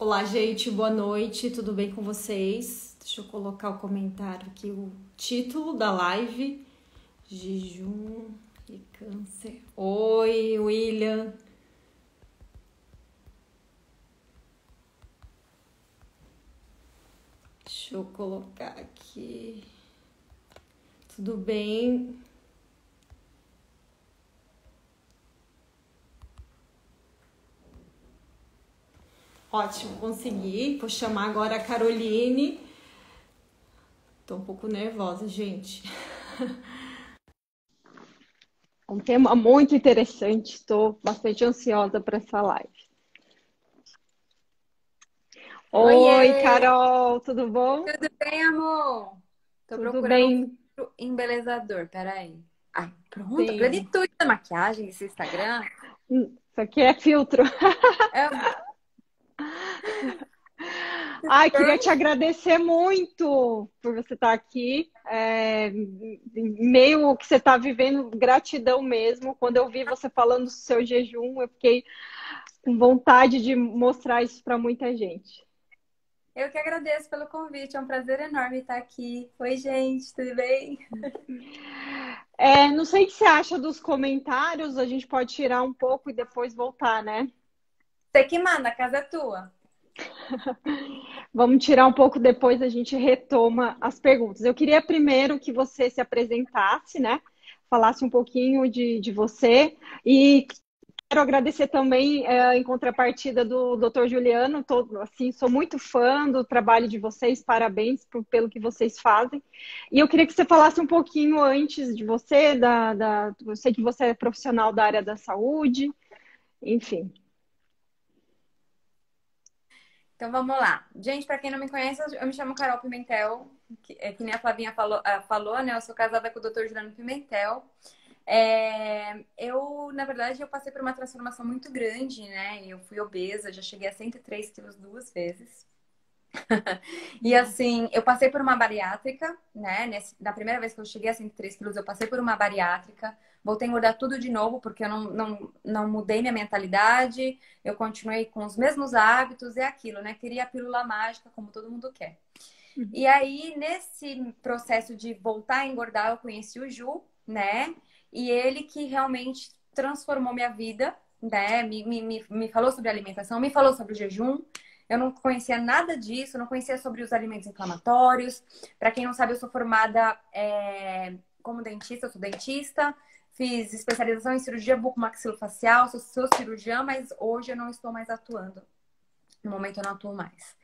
Olá, gente, boa noite, tudo bem com vocês? Deixa eu colocar o comentário aqui, o título da live: Jejum e Câncer. Oi, William. Deixa eu colocar aqui. Tudo bem? Ótimo, consegui. Vou chamar agora a Caroline. Tô um pouco nervosa, gente. Um tema muito interessante. Estou bastante ansiosa para essa live. Oi, Oiê! Carol, tudo bom? Tudo bem, amor? Tô Tudo procurando um bem? filtro embelezador, peraí. Ai, pronto, Sim. plenitude da maquiagem, esse Instagram. Isso aqui é filtro. É Ai, queria te um... agradecer muito por você estar aqui. Em meio ao que você está vivendo, gratidão mesmo. Quando eu vi você falando do seu jejum, eu fiquei com vontade de mostrar isso para muita gente. Eu que agradeço pelo convite, é um prazer enorme estar aqui. Oi, gente, tudo bem? Não sei o que você acha dos comentários, a gente pode tirar um pouco e depois voltar, né? Você que manda, a casa é tua. Vamos tirar um pouco depois, a gente retoma as perguntas. Eu queria primeiro que você se apresentasse, né? Falasse um pouquinho de você e quero agradecer também em contrapartida do Dr. Juliano. Assim, sou muito fã do trabalho de vocês, parabéns pelo que vocês fazem. E eu queria que você falasse um pouquinho antes de você, eu sei que você é profissional da área da saúde, enfim. Então vamos lá. Gente, para quem não me conhece, eu me chamo Carol Pimentel, que nem a Flavinha falou, né? Eu sou casada com o Dr. Juliano Pimentel. Na verdade, eu passei por uma transformação muito grande, né? Eu fui obesa, já cheguei a 103 quilos duas vezes. E assim, eu passei por uma bariátrica, né? Na primeira vez que eu cheguei a 103 quilos, eu passei por uma bariátrica. Voltei a engordar tudo de novo, porque eu não mudei minha mentalidade. Eu continuei com os mesmos hábitos, é aquilo, né? Queria a pílula mágica, como todo mundo quer. E aí, nesse processo de voltar a engordar, eu conheci o Ju, né? E ele que realmente transformou minha vida, né? Me falou sobre alimentação, me falou sobre o jejum. Eu não conhecia nada disso, não conhecia sobre os alimentos inflamatórios. Para quem não sabe, eu sou formada como dentista, eu sou dentista. Fiz especialização em cirurgia bucomaxilofacial, sou cirurgiã, mas hoje eu não estou mais atuando. No momento eu não atuo mais.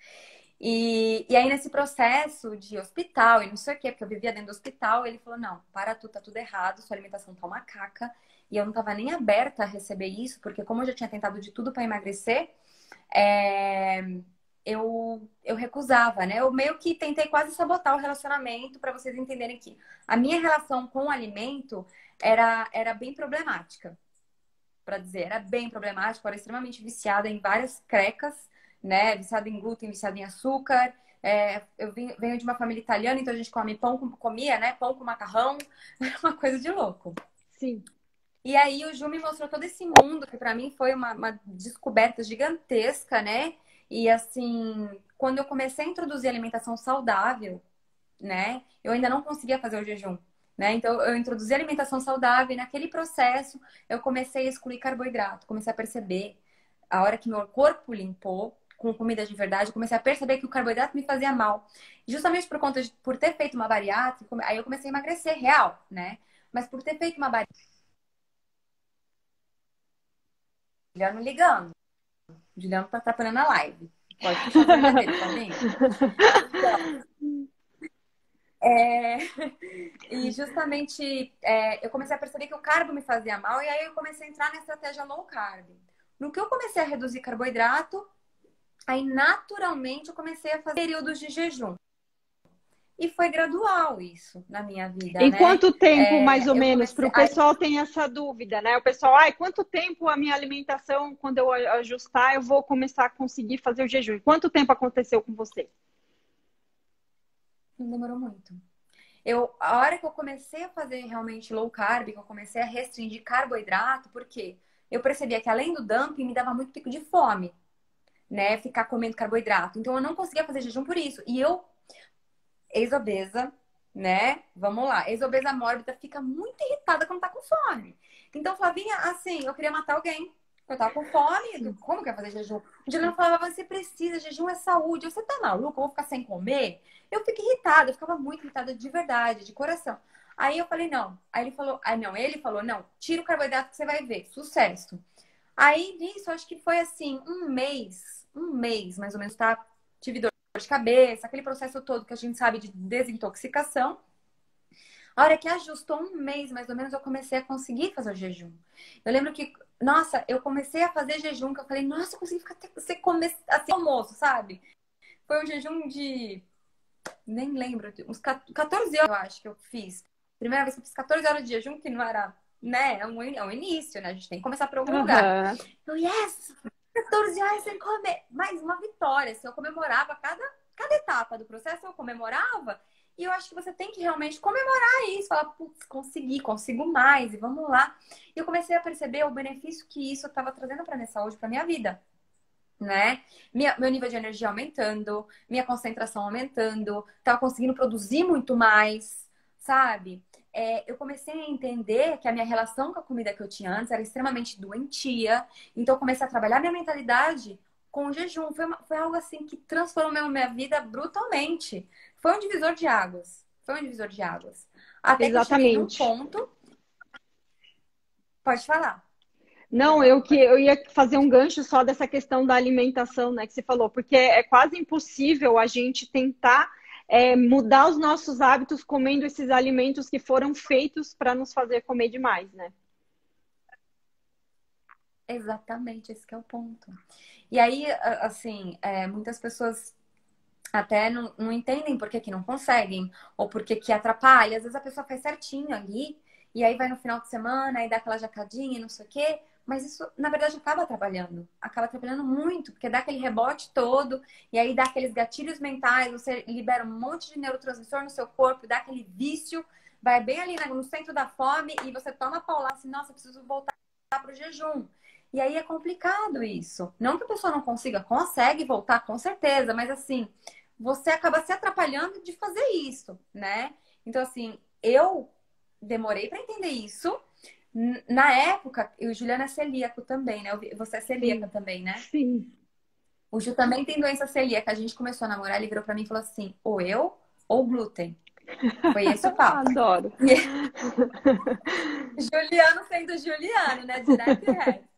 E aí, nesse processo de hospital e não sei o quê, porque eu vivia dentro do hospital, ele falou: não, para tu, tá tudo errado, sua alimentação tá uma caca. E eu não tava nem aberta a receber isso, porque como eu já tinha tentado de tudo para emagrecer, é, eu recusava, né? Eu meio que tentei quase sabotar o relacionamento para vocês entenderem que a minha relação com o alimento era bem problemática, para dizer, era bem problemática, eu era extremamente viciada em várias crecas, né? Viciada em glúten, viciada em açúcar. Eu venho de uma família italiana, então a gente comia, né? Pão com macarrão, uma coisa de louco. Sim. E aí o Ju me mostrou todo esse mundo, que para mim foi uma descoberta gigantesca, né? E assim, quando eu comecei a introduzir alimentação saudável, né? Eu ainda não conseguia fazer o jejum, né? Então eu introduzi alimentação saudável e naquele processo eu comecei a excluir carboidrato, comecei a perceber a hora que meu corpo limpou com comida de verdade, eu comecei a perceber que o carboidrato me fazia mal. E justamente por ter feito uma bariátrica, aí eu comecei a emagrecer real, né? Mas por ter feito uma bariátrica, Juliano ligando. O Juliano tá atrapalhando a live. Pode puxar as orelhas dele, Flavinha. É... E justamente eu comecei a perceber que o carbo me fazia mal, e aí eu comecei a entrar na estratégia low carb. No que eu comecei a reduzir carboidrato, aí naturalmente eu comecei a fazer períodos de jejum. E foi gradual isso na minha vida, Em né? quanto tempo, mais ou Eu menos, para comecei. o pessoal tem essa dúvida, né? O pessoal, quanto tempo a minha alimentação, quando eu ajustar, eu vou começar a conseguir fazer o jejum? Quanto tempo aconteceu com você? Não demorou muito. A hora que eu comecei a fazer realmente low carb, que eu comecei a restringir carboidrato, porque eu percebia que além do dumping me dava muito pico de fome. né, ficar comendo carboidrato. Então eu não conseguia fazer jejum por isso. E eu, ex-obesa, né? Vamos lá. Ex-obesa mórbida fica muito irritada quando tá com fome. Então, Flavinha, assim, eu queria matar alguém. Eu tava com fome. Sim. Como que eu ia fazer jejum? O Juliano falava, você precisa, jejum é saúde. Você tá maluco? Eu vou ficar sem comer? Eu fico irritada. Eu ficava muito irritada de verdade, de coração. Aí eu falei, não. Aí ele falou, não. Ele falou, não, tira o carboidrato que você vai ver. Sucesso. Aí, nisso, acho que foi assim, um mês, mais ou menos, tá? Tive dor de cabeça, aquele processo todo que a gente sabe de desintoxicação. A hora que ajustou um mês, mais ou menos, eu comecei a conseguir fazer o jejum. Eu lembro que, nossa, eu comecei a fazer jejum, que eu falei, nossa, eu consegui ficar até você comer assim, almoço, sabe? Foi um jejum de, nem lembro, uns 14 horas, eu acho que eu fiz. Primeira vez que eu fiz 14 horas de jejum, que não era, né, é um início, né? A gente tem que começar por algum lugar. Aham. Eu, yes! 14 horas sem comer. Mais uma vitória. Se eu comemorava cada etapa do processo, eu comemorava. E eu acho que você tem que realmente comemorar isso. Falar, putz, consegui, consigo mais. E vamos lá. E eu comecei a perceber o benefício que isso estava trazendo para minha saúde, para minha vida. Né? Meu nível de energia aumentando, minha concentração aumentando, tava conseguindo produzir muito mais, sabe? Eu comecei a entender que a minha relação com a comida que eu tinha antes era extremamente doentia, então eu comecei a trabalhar minha mentalidade com o jejum. Foi algo assim que transformou minha vida brutalmente. Foi um divisor de águas. Foi um divisor de águas. Até que eu cheguei num Exatamente. ponto. Pode falar. Não, eu ia fazer um gancho só dessa questão da alimentação, né, que você falou, porque é quase impossível a gente tentar mudar os nossos hábitos comendo esses alimentos que foram feitos para nos fazer comer demais, né? Exatamente, esse que é o ponto. E aí, assim, muitas pessoas até não entendem por que que não conseguem, ou por que que atrapalha. Às vezes a pessoa faz certinho ali, e aí vai no final de semana, e dá aquela jacadinha e não sei o quê. Mas isso, na verdade, acaba atrapalhando muito, porque dá aquele rebote todo, e aí dá aqueles gatilhos mentais, você libera um monte de neurotransmissor no seu corpo, dá aquele vício, vai bem ali no centro da fome, e você toma a paulada assim, nossa, eu preciso voltar para o jejum. E aí é complicado isso. Não que a pessoa não consiga, consegue voltar, com certeza, mas assim, você acaba se atrapalhando de fazer isso, né? Então, assim, eu demorei para entender isso. Na época, o Juliano é celíaco também, né? Você é celíaca Sim, também, né? sim. O Ju também tem doença celíaca. A gente começou a namorar, ele virou para mim e falou assim: ou eu ou glúten. Foi esse o papo. Adoro. Juliano sendo Juliano, né? Direto e reto.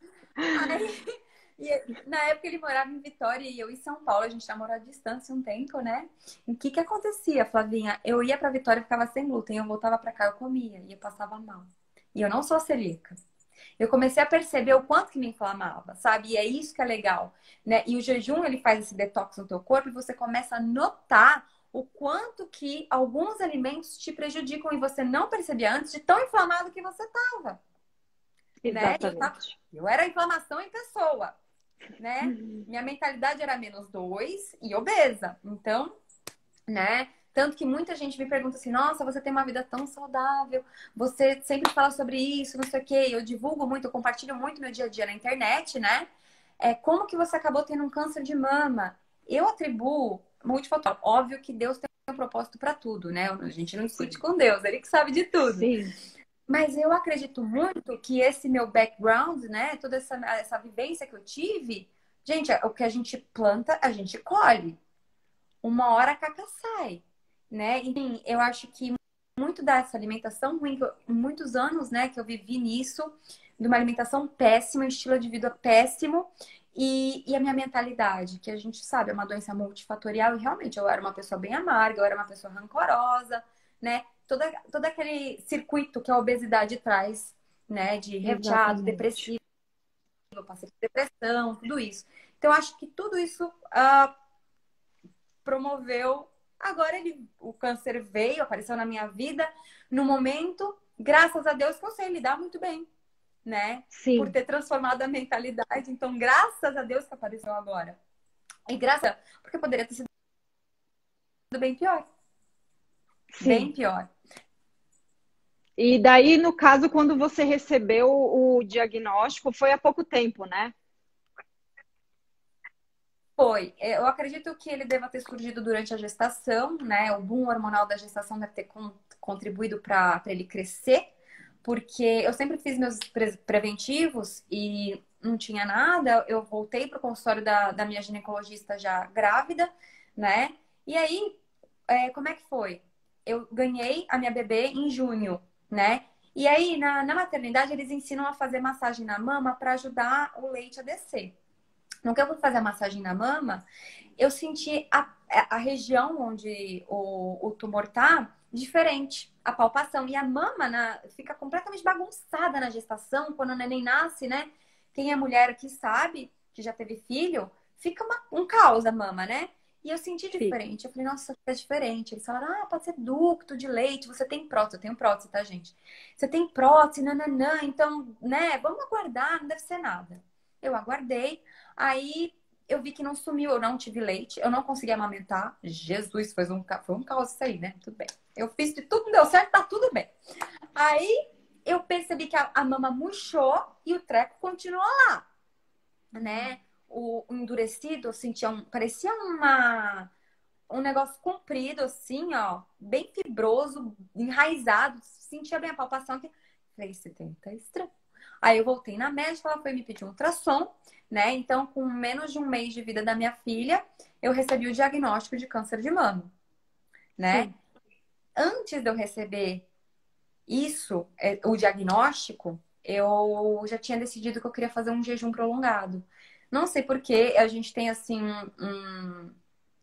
Aí, na época ele morava em Vitória e eu em São Paulo, a gente namorou à distância um tempo, né? E o que que acontecia, Flavinha? Eu ia pra Vitória e ficava sem glúten, eu voltava pra cá, eu comia e eu passava mal. E eu não sou celíaca. Eu comecei a perceber o quanto que me inflamava, sabe? E é isso que é legal, né? E o jejum, ele faz esse detox no teu corpo e você começa a notar o quanto que alguns alimentos te prejudicam e você não percebia antes de tão inflamado que você tava, né? Exatamente. Eu era inflamação em pessoa, né? Minha mentalidade era -2 e obesa. Então, né? Tanto que muita gente me pergunta assim: nossa, você tem uma vida tão saudável, você sempre fala sobre isso, não sei o quê. Eu divulgo muito, eu compartilho muito meu dia a dia na internet, né? Como que você acabou tendo um câncer de mama? Eu atribuo multifatorial. Óbvio que Deus tem um propósito para tudo, né? A gente não discute com Deus, ele que sabe de tudo. Sim, Mas eu acredito muito que esse meu background, né? Toda essa vivência que eu tive, gente, o que a gente planta, a gente colhe. Uma hora a caca sai, né? Enfim, eu acho que muito dessa alimentação ruim, muitos anos, né, que eu vivi nisso, de uma alimentação péssima, um estilo de vida péssimo, e a minha mentalidade, que a gente sabe, é uma doença multifatorial, e realmente eu era uma pessoa bem amarga, eu era uma pessoa rancorosa, né? Todo aquele circuito que a obesidade traz, né? De reteado, exatamente. depressivo, eu passei por depressão, tudo isso. Então, eu acho que tudo isso promoveu. Agora o câncer veio, apareceu na minha vida no momento, graças a Deus, que eu sei lidar muito bem, né? Por Sim, ter transformado a mentalidade. Então, graças a Deus que apareceu agora. E porque poderia ter sido bem pior. Bem sim. pior. E daí, no caso, quando você recebeu o diagnóstico, foi há pouco tempo, né? foi? Eu acredito que ele deva ter surgido durante a gestação, né? O boom hormonal da gestação deve ter contribuído para ele crescer, porque eu sempre fiz meus preventivos e não tinha nada. Eu voltei para o consultório da minha ginecologista já grávida, né? E aí, como é que foi? Eu ganhei a minha bebê em junho, né? E aí, na maternidade, eles ensinam a fazer massagem na mama para ajudar o leite a descer. No que eu fui fazer a massagem na mama, eu senti a região onde o tumor tá diferente, a palpação. E a mama fica completamente bagunçada na gestação, quando o neném nasce, né? Quem é mulher que sabe, que já teve filho, fica um caos a mama, né? E eu senti Fica. diferente. Eu falei, nossa, isso aqui é diferente. Eles falaram, pode ser ducto de leite, você tem prótese. Eu tenho prótese, tá, gente? Você tem prótese, nananã, então, né, vamos aguardar, não deve ser nada. Eu aguardei. Aí eu vi que não sumiu, eu não tive leite, eu não consegui amamentar. Jesus, foi um caos isso aí, né? Tudo bem. Eu fiz de tudo, deu certo, tá tudo bem. Aí eu percebi que a mama murchou e o treco continuou lá, né? O endurecido, eu sentia parecia um negócio comprido, assim, ó, bem fibroso, enraizado. Sentia bem a palpação que falei, você tá estranho. Aí eu voltei na médica, ela foi me pedir um ultrassom, né? Então, com menos de um mês de vida da minha filha, eu recebi o diagnóstico de câncer de mama, né? Sim. Antes de eu receber isso, o diagnóstico, eu já tinha decidido que eu queria fazer um jejum prolongado. Não sei por quê, a gente tem assim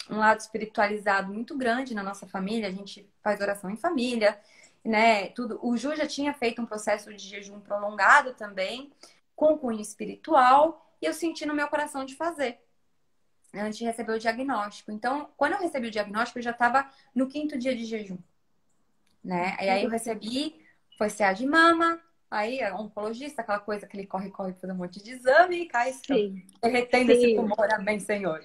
um lado espiritualizado muito grande na nossa família, a gente faz oração em família, né? Tudo. O Ju já tinha feito um processo de jejum prolongado também, com cunho espiritual, e eu senti no meu coração de fazer, antes de receber o diagnóstico. Então, quando eu recebi o diagnóstico, eu já estava no 5º dia de jejum, né? E aí eu recebi, foi CA de mama, aí é oncologista, aquela coisa que ele corre pra fazer um monte de exame e cá estou. Sim. Derretendo esse Sim. tumor, amém, Senhor.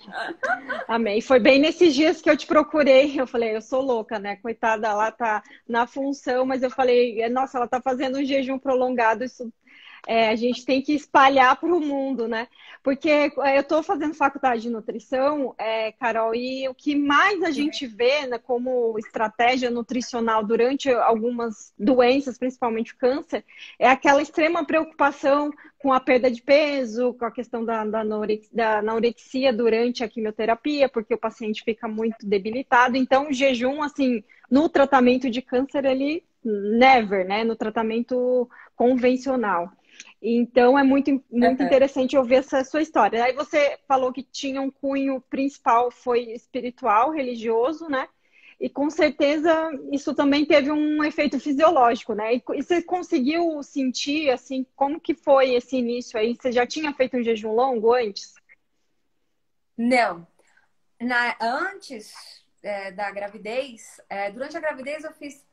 Amém. Foi bem nesses dias que eu te procurei. Eu falei, eu sou louca, né? Coitada, ela tá na função, mas eu falei, nossa, ela tá fazendo um jejum prolongado. Isso a gente tem que espalhar para o mundo, né? Porque eu estou fazendo faculdade de nutrição, Carol, e o que mais a gente vê, né, como estratégia nutricional durante algumas doenças, principalmente o câncer, é aquela extrema preocupação com a perda de peso, com a questão da anorexia durante a quimioterapia, porque o paciente fica muito debilitado. Então, o jejum, assim, no tratamento de câncer, ele never, né? No tratamento convencional. Então, é muito interessante ouvir essa sua história. Aí você falou que tinha um cunho principal, foi espiritual, religioso, né? E com certeza isso também teve um efeito fisiológico, né? E você conseguiu sentir, assim, como que foi esse início aí? Você já tinha feito um jejum longo antes? Não. Antes da gravidez, durante a gravidez eu fiz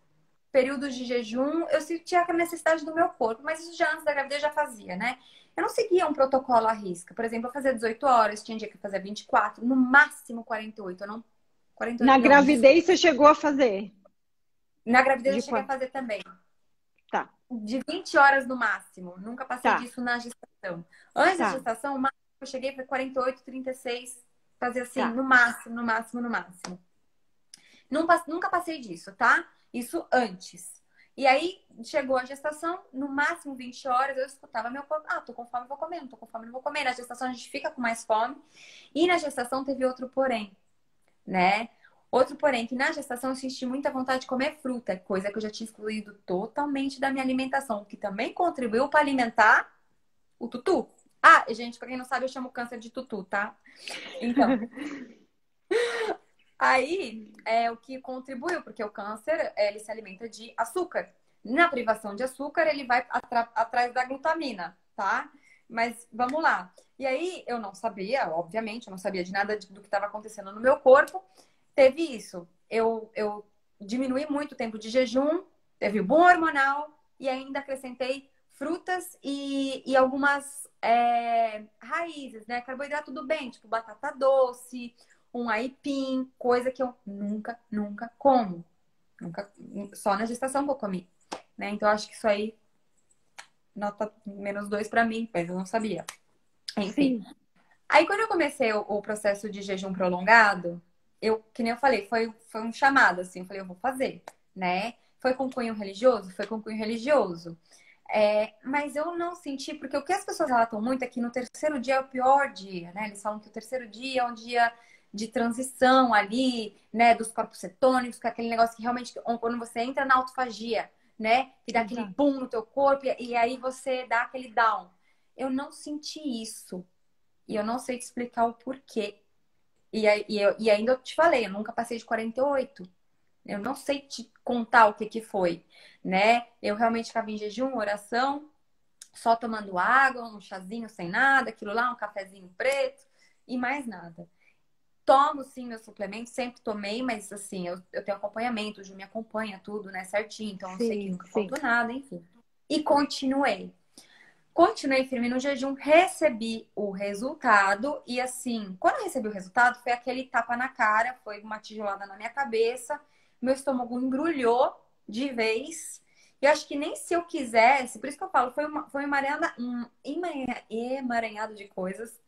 períodos de jejum, eu sentia a necessidade do meu corpo, mas isso já antes da gravidez já fazia, né? Eu não seguia um protocolo à risca. Por exemplo, eu fazia 18 horas, tinha dia que eu fazia 24, no máximo 48. Eu não, Na 48 não, desculpa. gravidez você chegou a fazer? Na gravidez eu De cheguei a quanto? fazer também. Tá, De 20 horas no máximo. Nunca passei tá, disso na gestação. Antes da tá, gestação, o máximo que eu cheguei foi 48, 36. Fazia assim, tá. no máximo, no máximo, no máximo. Nunca passei disso, tá? Isso antes. E aí, chegou a gestação, no máximo 20 horas, eu escutava meu corpo. Tô com fome, vou comer. Não tô com fome, não vou comer. Na gestação, a gente fica com mais fome. E na gestação, teve outro porém, né? Outro porém, que na gestação eu senti muita vontade de comer fruta, coisa que eu já tinha excluído totalmente da minha alimentação, que também contribuiu para alimentar o tutu. Gente, pra quem não sabe, eu chamo câncer de tutu, tá? Então, aí é o que contribuiu, porque o câncer ele se alimenta de açúcar. Na privação de açúcar, ele vai atrás da glutamina, tá? Mas vamos lá. E aí eu não sabia, obviamente, eu não sabia de nada do que estava acontecendo no meu corpo. Teve isso. Eu diminui muito o tempo de jejum, teve o boom hormonal e ainda acrescentei frutas e algumas raízes, né? Carboidrato do bem, tipo batata doce, um aipim, coisa que eu nunca como. Nunca, só na gestação que eu comi, né? Então acho que isso aí nota -2 para mim, mas eu não sabia. Enfim. Sim. Aí, quando eu comecei o processo de jejum prolongado, que nem eu falei, foi um chamado, assim. Eu falei, eu vou fazer, né? Foi com cunho religioso? Foi com cunho religioso. Mas eu não senti, porque o que as pessoas relatam muito é que no terceiro dia é o pior dia, né? Eles falam que o terceiro dia é um dia de transição ali, né? Dos corpos cetônicos, que é aquele negócio que realmente, quando você entra na autofagia, né? Que dá aquele Exato. boom no teu corpo e aí você dá aquele down. Eu não senti isso. E eu não sei te explicar o porquê. E ainda eu te falei, eu nunca passei de 48. Eu não sei te contar o que que foi, né? Eu realmente ficava em jejum, oração, só tomando água, um chazinho sem nada, aquilo lá, um cafezinho preto e mais nada. Tomo sim meus suplementos, sempre tomei, mas assim, eu tenho acompanhamento, o Ju me acompanha tudo, né, certinho, então eu sei que Sim, nunca sim. faltou nada, enfim. E continuei. Continuei firme no jejum, recebi o resultado e assim, quando eu recebi o resultado, foi aquele tapa na cara, foi uma tijolada na minha cabeça, meu estômago embrulhou de vez. Eu acho que nem se eu quisesse, por isso que eu falo, foi emaranhado de coisas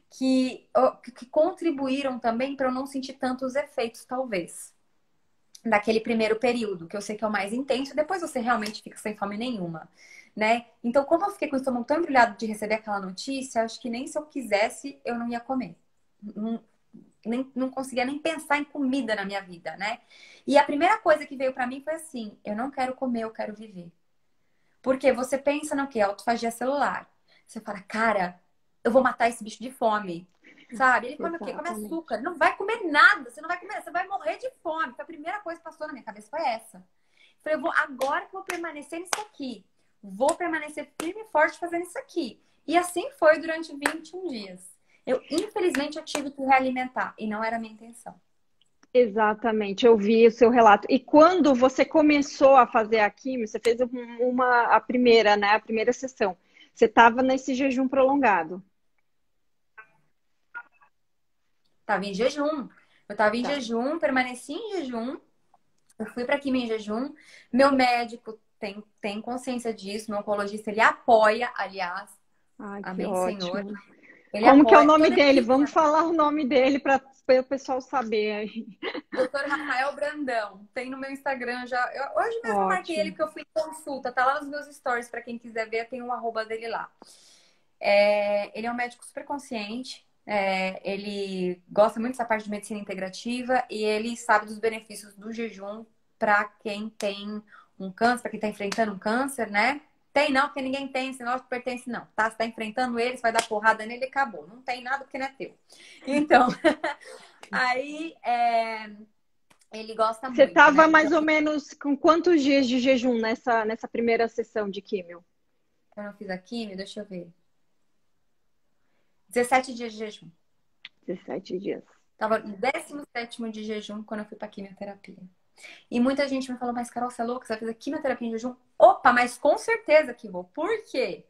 que contribuíram também para eu não sentir tantos efeitos, talvez, daquele primeiro período, que eu sei que é o mais intenso, depois você realmente fica sem fome nenhuma, né? Então, como eu fiquei com o estômago tão embrulhado de receber aquela notícia, acho que nem se eu quisesse, eu não ia comer. Não, não conseguia nem pensar em comida na minha vida, né? E a primeira coisa que veio pra mim foi assim: eu não quero comer, eu quero viver. Porque você pensa no quê? Autofagia celular. Você fala, cara, eu vou matar esse bicho de fome. Sabe? Ele come o quê? Come Exatamente. açúcar. Não vai comer nada. Você não vai comer, você vai morrer de fome. Então, a primeira coisa que passou na minha cabeça foi essa. Falei, agora que eu vou permanecer nisso aqui. Vou permanecer firme e forte fazendo isso aqui. E assim foi durante 21 dias. Infelizmente, eu tive que realimentar. E não era a minha intenção. Exatamente, eu vi o seu relato. E quando você começou a fazer a quimio, você fez a primeira, né? A primeira sessão. Você estava nesse jejum prolongado. Tava em jejum. Eu tava em Tá. jejum, permaneci em jejum. Eu fui para quimio em jejum. Meu médico tem consciência disso. Meu oncologista, ele apoia, aliás. Ai, que Amém, Senhor. ótimo. Ele Como que é o apoia. nome Toda a dele? equipe, Vamos falar o nome dele para o pessoal saber aí. Dr. Rafael Brandão. Tem no meu Instagram já. Hoje mesmo eu marquei ele Ótimo. porque eu fui em consulta. Tá lá nos meus stories, para quem quiser ver, tem um arroba dele lá. Ele é um médico super consciente. Ele gosta muito dessa parte de medicina integrativa e ele sabe dos benefícios do jejum para quem tem um câncer, para quem está enfrentando um câncer, né? Tem não, porque ninguém tem, esse negócio pertence não, tá? Você tá enfrentando ele, você vai dar porrada nele e acabou. Não tem nada porque não é teu. Então, aí ele gosta Você muito, estava né? Então, mais ou menos com quantos dias de jejum nessa primeira sessão de químio? quando eu fiz a quimio, deixa eu ver. 17 dias de jejum. 17 dias. Tava no 17º de jejum quando eu fui pra quimioterapia. E muita gente me falou, mas Carol, você é louca? Você vai fazer quimioterapia em jejum? Opa, mas com certeza que vou. Por quê?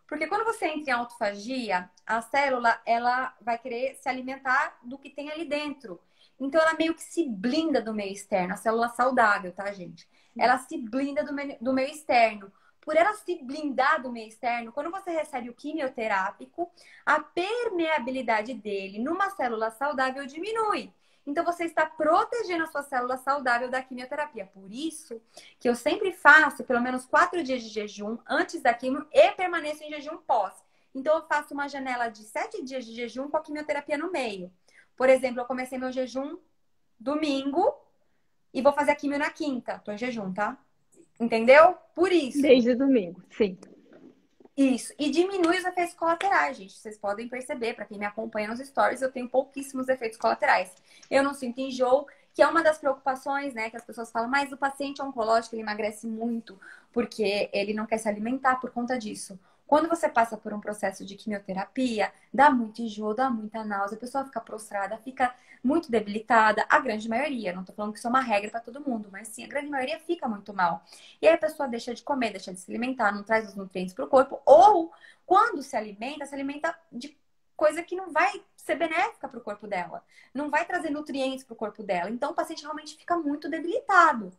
Porque quando você entra em autofagia, a célula, ela vai querer se alimentar do que tem ali dentro. Então, ela meio que se blinda do meio externo. A célula saudável, tá, gente? Ela se blinda do meio externo. Por ela se blindar do meio externo, quando você recebe o quimioterápico, a permeabilidade dele numa célula saudável diminui. Então, você está protegendo a sua célula saudável da quimioterapia. Por isso que eu sempre faço pelo menos 4 dias de jejum antes da quimio e permaneço em jejum pós. Então, eu faço uma janela de 7 dias de jejum com a quimioterapia no meio. Por exemplo, eu comecei meu jejum domingo e vou fazer a quimio na quinta. Tô em jejum, tá? Entendeu? Por isso. Desde domingo, sim. Isso. E diminui os efeitos colaterais, gente. Vocês podem perceber, para quem me acompanha nos stories, eu tenho pouquíssimos efeitos colaterais. Eu não sinto enjoo, que é uma das preocupações, né? Que as pessoas falam, mas o paciente oncológico ele emagrece muito porque ele não quer se alimentar por conta disso. Quando você passa por um processo de quimioterapia, dá muito enjoo, dá muita náusea, a pessoa fica prostrada, fica muito debilitada, a grande maioria. Não tô falando que isso é uma regra para todo mundo, mas sim, a grande maioria fica muito mal. E aí a pessoa deixa de comer, deixa de se alimentar, não traz os nutrientes para o corpo, ou quando se alimenta de coisa que não vai ser benéfica para o corpo dela, não vai trazer nutrientes para o corpo dela. Então o paciente realmente fica muito debilitado.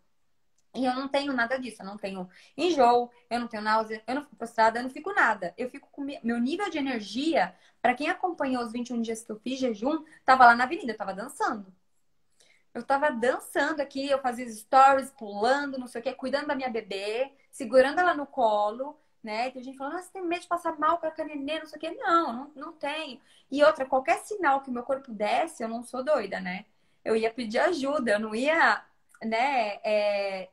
E eu não tenho nada disso, eu não tenho enjoo, eu não tenho náusea, eu não fico prostrada, eu não fico nada. Eu fico com meu nível de energia, para quem acompanhou os 21 dias que eu fiz jejum, tava lá na avenida, eu tava dançando. Eu tava dançando aqui, eu fazia stories, pulando, não sei o quê, cuidando da minha bebê, segurando ela no colo, né? Tem gente falando, nossa, você tem medo de passar mal com a nenê, não sei o quê. Não tenho. E outra, qualquer sinal que o meu corpo desse, eu não sou doida, né? Eu ia pedir ajuda, eu não ia, né,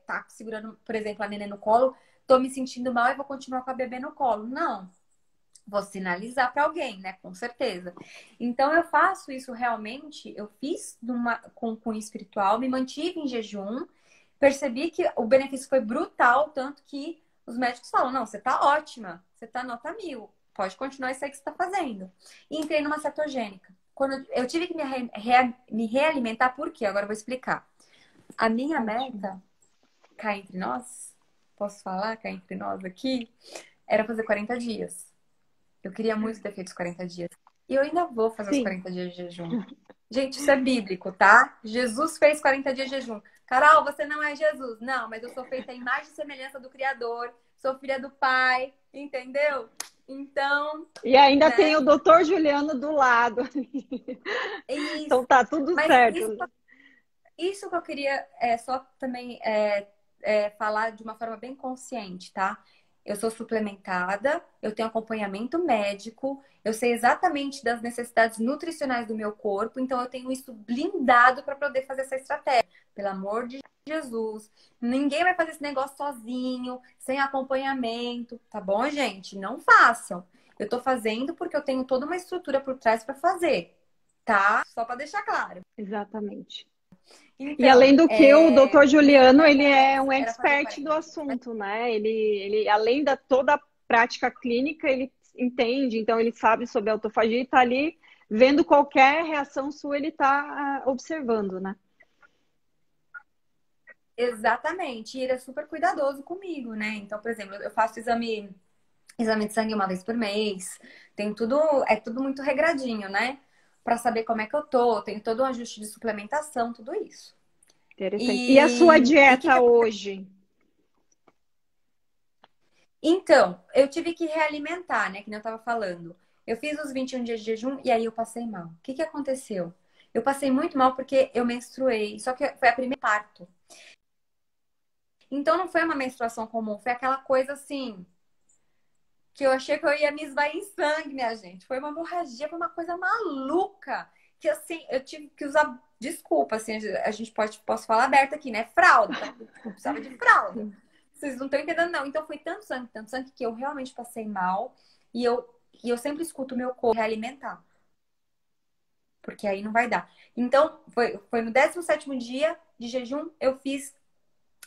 tá segurando, por exemplo, a nenê no colo, tô me sentindo mal e vou continuar com a bebê no colo. Não. Vou sinalizar para alguém, né? Com certeza. Então, eu faço isso realmente. Eu fiz com cunho espiritual, me mantive em jejum, percebi que o benefício foi brutal, tanto que os médicos falam: não, você tá ótima, você tá nota 1000, pode continuar isso aí que você tá fazendo. E entrei numa cetogênica. Quando eu tive que me realimentar, por quê? Agora eu vou explicar. A minha meta, cá entre nós, posso falar cá entre nós aqui, era fazer 40 dias. Eu queria muito ter feito os 40 dias. E eu ainda vou fazer os Sim. 40 dias de jejum. Gente, isso é bíblico, tá? Jesus fez 40 dias de jejum. Carol, você não é Jesus. Não, mas eu sou feita em imagem e semelhança do Criador. Sou filha do Pai, entendeu? Então, E ainda tem né? o doutor Juliano do lado. Então Isso. tá tudo Mas certo. isso que eu queria só também falar de uma forma bem consciente, tá? Eu sou suplementada, eu tenho acompanhamento médico, eu sei exatamente das necessidades nutricionais do meu corpo, então eu tenho isso blindado para poder fazer essa estratégia. Pelo amor de Jesus, ninguém vai fazer esse negócio sozinho, sem acompanhamento, tá bom, gente? Não façam. Eu tô fazendo porque eu tenho toda uma estrutura por trás para fazer, tá? Só para deixar claro. Exatamente. E além Então, do que, o doutor minha Juliano, meta ele é um era fazer expert do 40 dias. assunto, né? Ele além da toda a prática clínica, ele entende, então ele sabe sobre autofagia e está ali vendo qualquer reação sua, ele está observando, né? Exatamente. E ele é super cuidadoso comigo, né? Então, por exemplo, eu faço exame de sangue uma vez por mês. Tem tudo, é tudo muito regradinho, né? Pra saber como é que eu tô. Tem todo um ajuste de suplementação, tudo isso. Interessante. E a sua E dieta hoje? Então, eu tive que realimentar, né? Que nem eu tava falando. Eu fiz os 21 dias de jejum e aí eu passei mal. O que que aconteceu? Eu passei muito mal porque eu menstruei. Só que foi a primeira parto. Então não foi uma menstruação comum, foi aquela coisa assim, que eu achei que eu ia me esvair em sangue, minha gente. Foi uma hemorragia, foi uma coisa maluca. Que assim, eu tive que usar, desculpa, assim, a gente posso falar aberto aqui, né? Fralda. Então, eu precisava de fralda. Vocês não estão entendendo, não. Então foi tanto sangue, que eu realmente passei mal. E eu sempre escuto o meu corpo realimentar. Porque aí não vai dar. Então, foi no 17º dia de jejum, eu fiz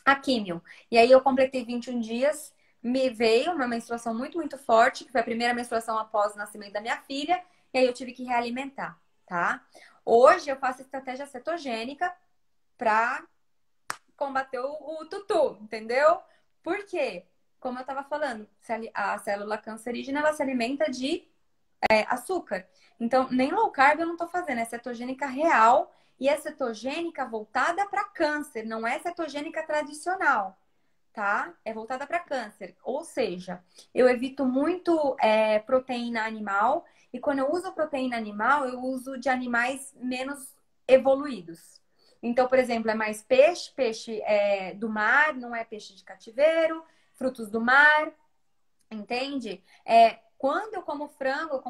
a químio. E aí eu completei 21 dias, me veio uma menstruação muito, muito forte, que foi a primeira menstruação após o nascimento da minha filha, e aí eu tive que realimentar, tá? Hoje eu faço estratégia cetogênica pra combater o tutu, entendeu? Por quê? Como eu tava falando, a célula cancerígena, ela se alimenta de açúcar. Então, nem low carb eu não tô fazendo, é cetogênica real e é cetogênica voltada para câncer, não é cetogênica tradicional, tá? É voltada para câncer. Ou seja, eu evito muito proteína animal e quando eu uso proteína animal, eu uso de animais menos evoluídos. Então, por exemplo, é mais peixe do mar, não é peixe de cativeiro, frutos do mar, entende? Quando eu como frango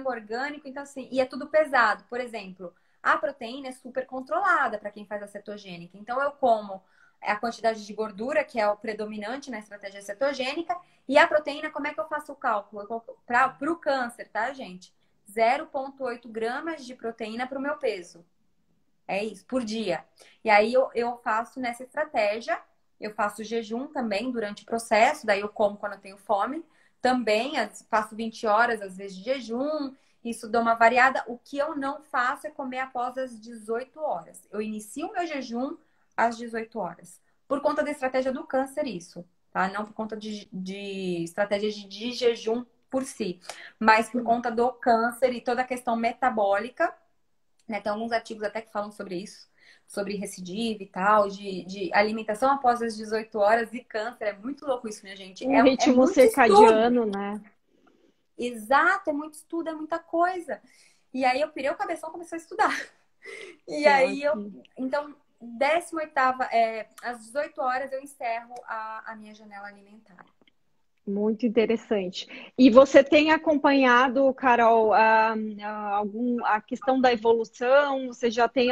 orgânico, então assim, e é tudo pesado. Por exemplo, a proteína é super controlada para quem faz a cetogênica. Então eu como a quantidade de gordura, que é o predominante na estratégia cetogênica, e a proteína, como é que eu faço o cálculo? Para o câncer, tá, gente? 0,8 gramas de proteína para o meu peso. É isso, por dia. E aí eu faço nessa estratégia, eu faço jejum também durante o processo, daí eu como quando eu tenho fome. Também faço 20 horas, às vezes, de jejum. Isso dá uma variada. O que eu não faço é comer após as 18 horas. Eu inicio o meu jejum às 18 horas. Por conta da estratégia do câncer, isso, tá? Não por conta de estratégia de jejum por si, mas por conta do câncer e toda a questão metabólica, né? Tem alguns artigos até que falam sobre isso. sobre recidiva e tal, de alimentação após as 18 horas e câncer. É muito louco isso, minha gente. Um É ritmo muito estudo. circadiano, né? Exato, é muito estudo, é muita coisa. E aí eu pirei o cabeção, comecei a estudar. E Que aí eu, ótimo. então, 18ª, às 18 horas eu encerro a minha janela alimentar. Muito interessante. E você tem acompanhado, Carol, a questão da evolução? Você já tem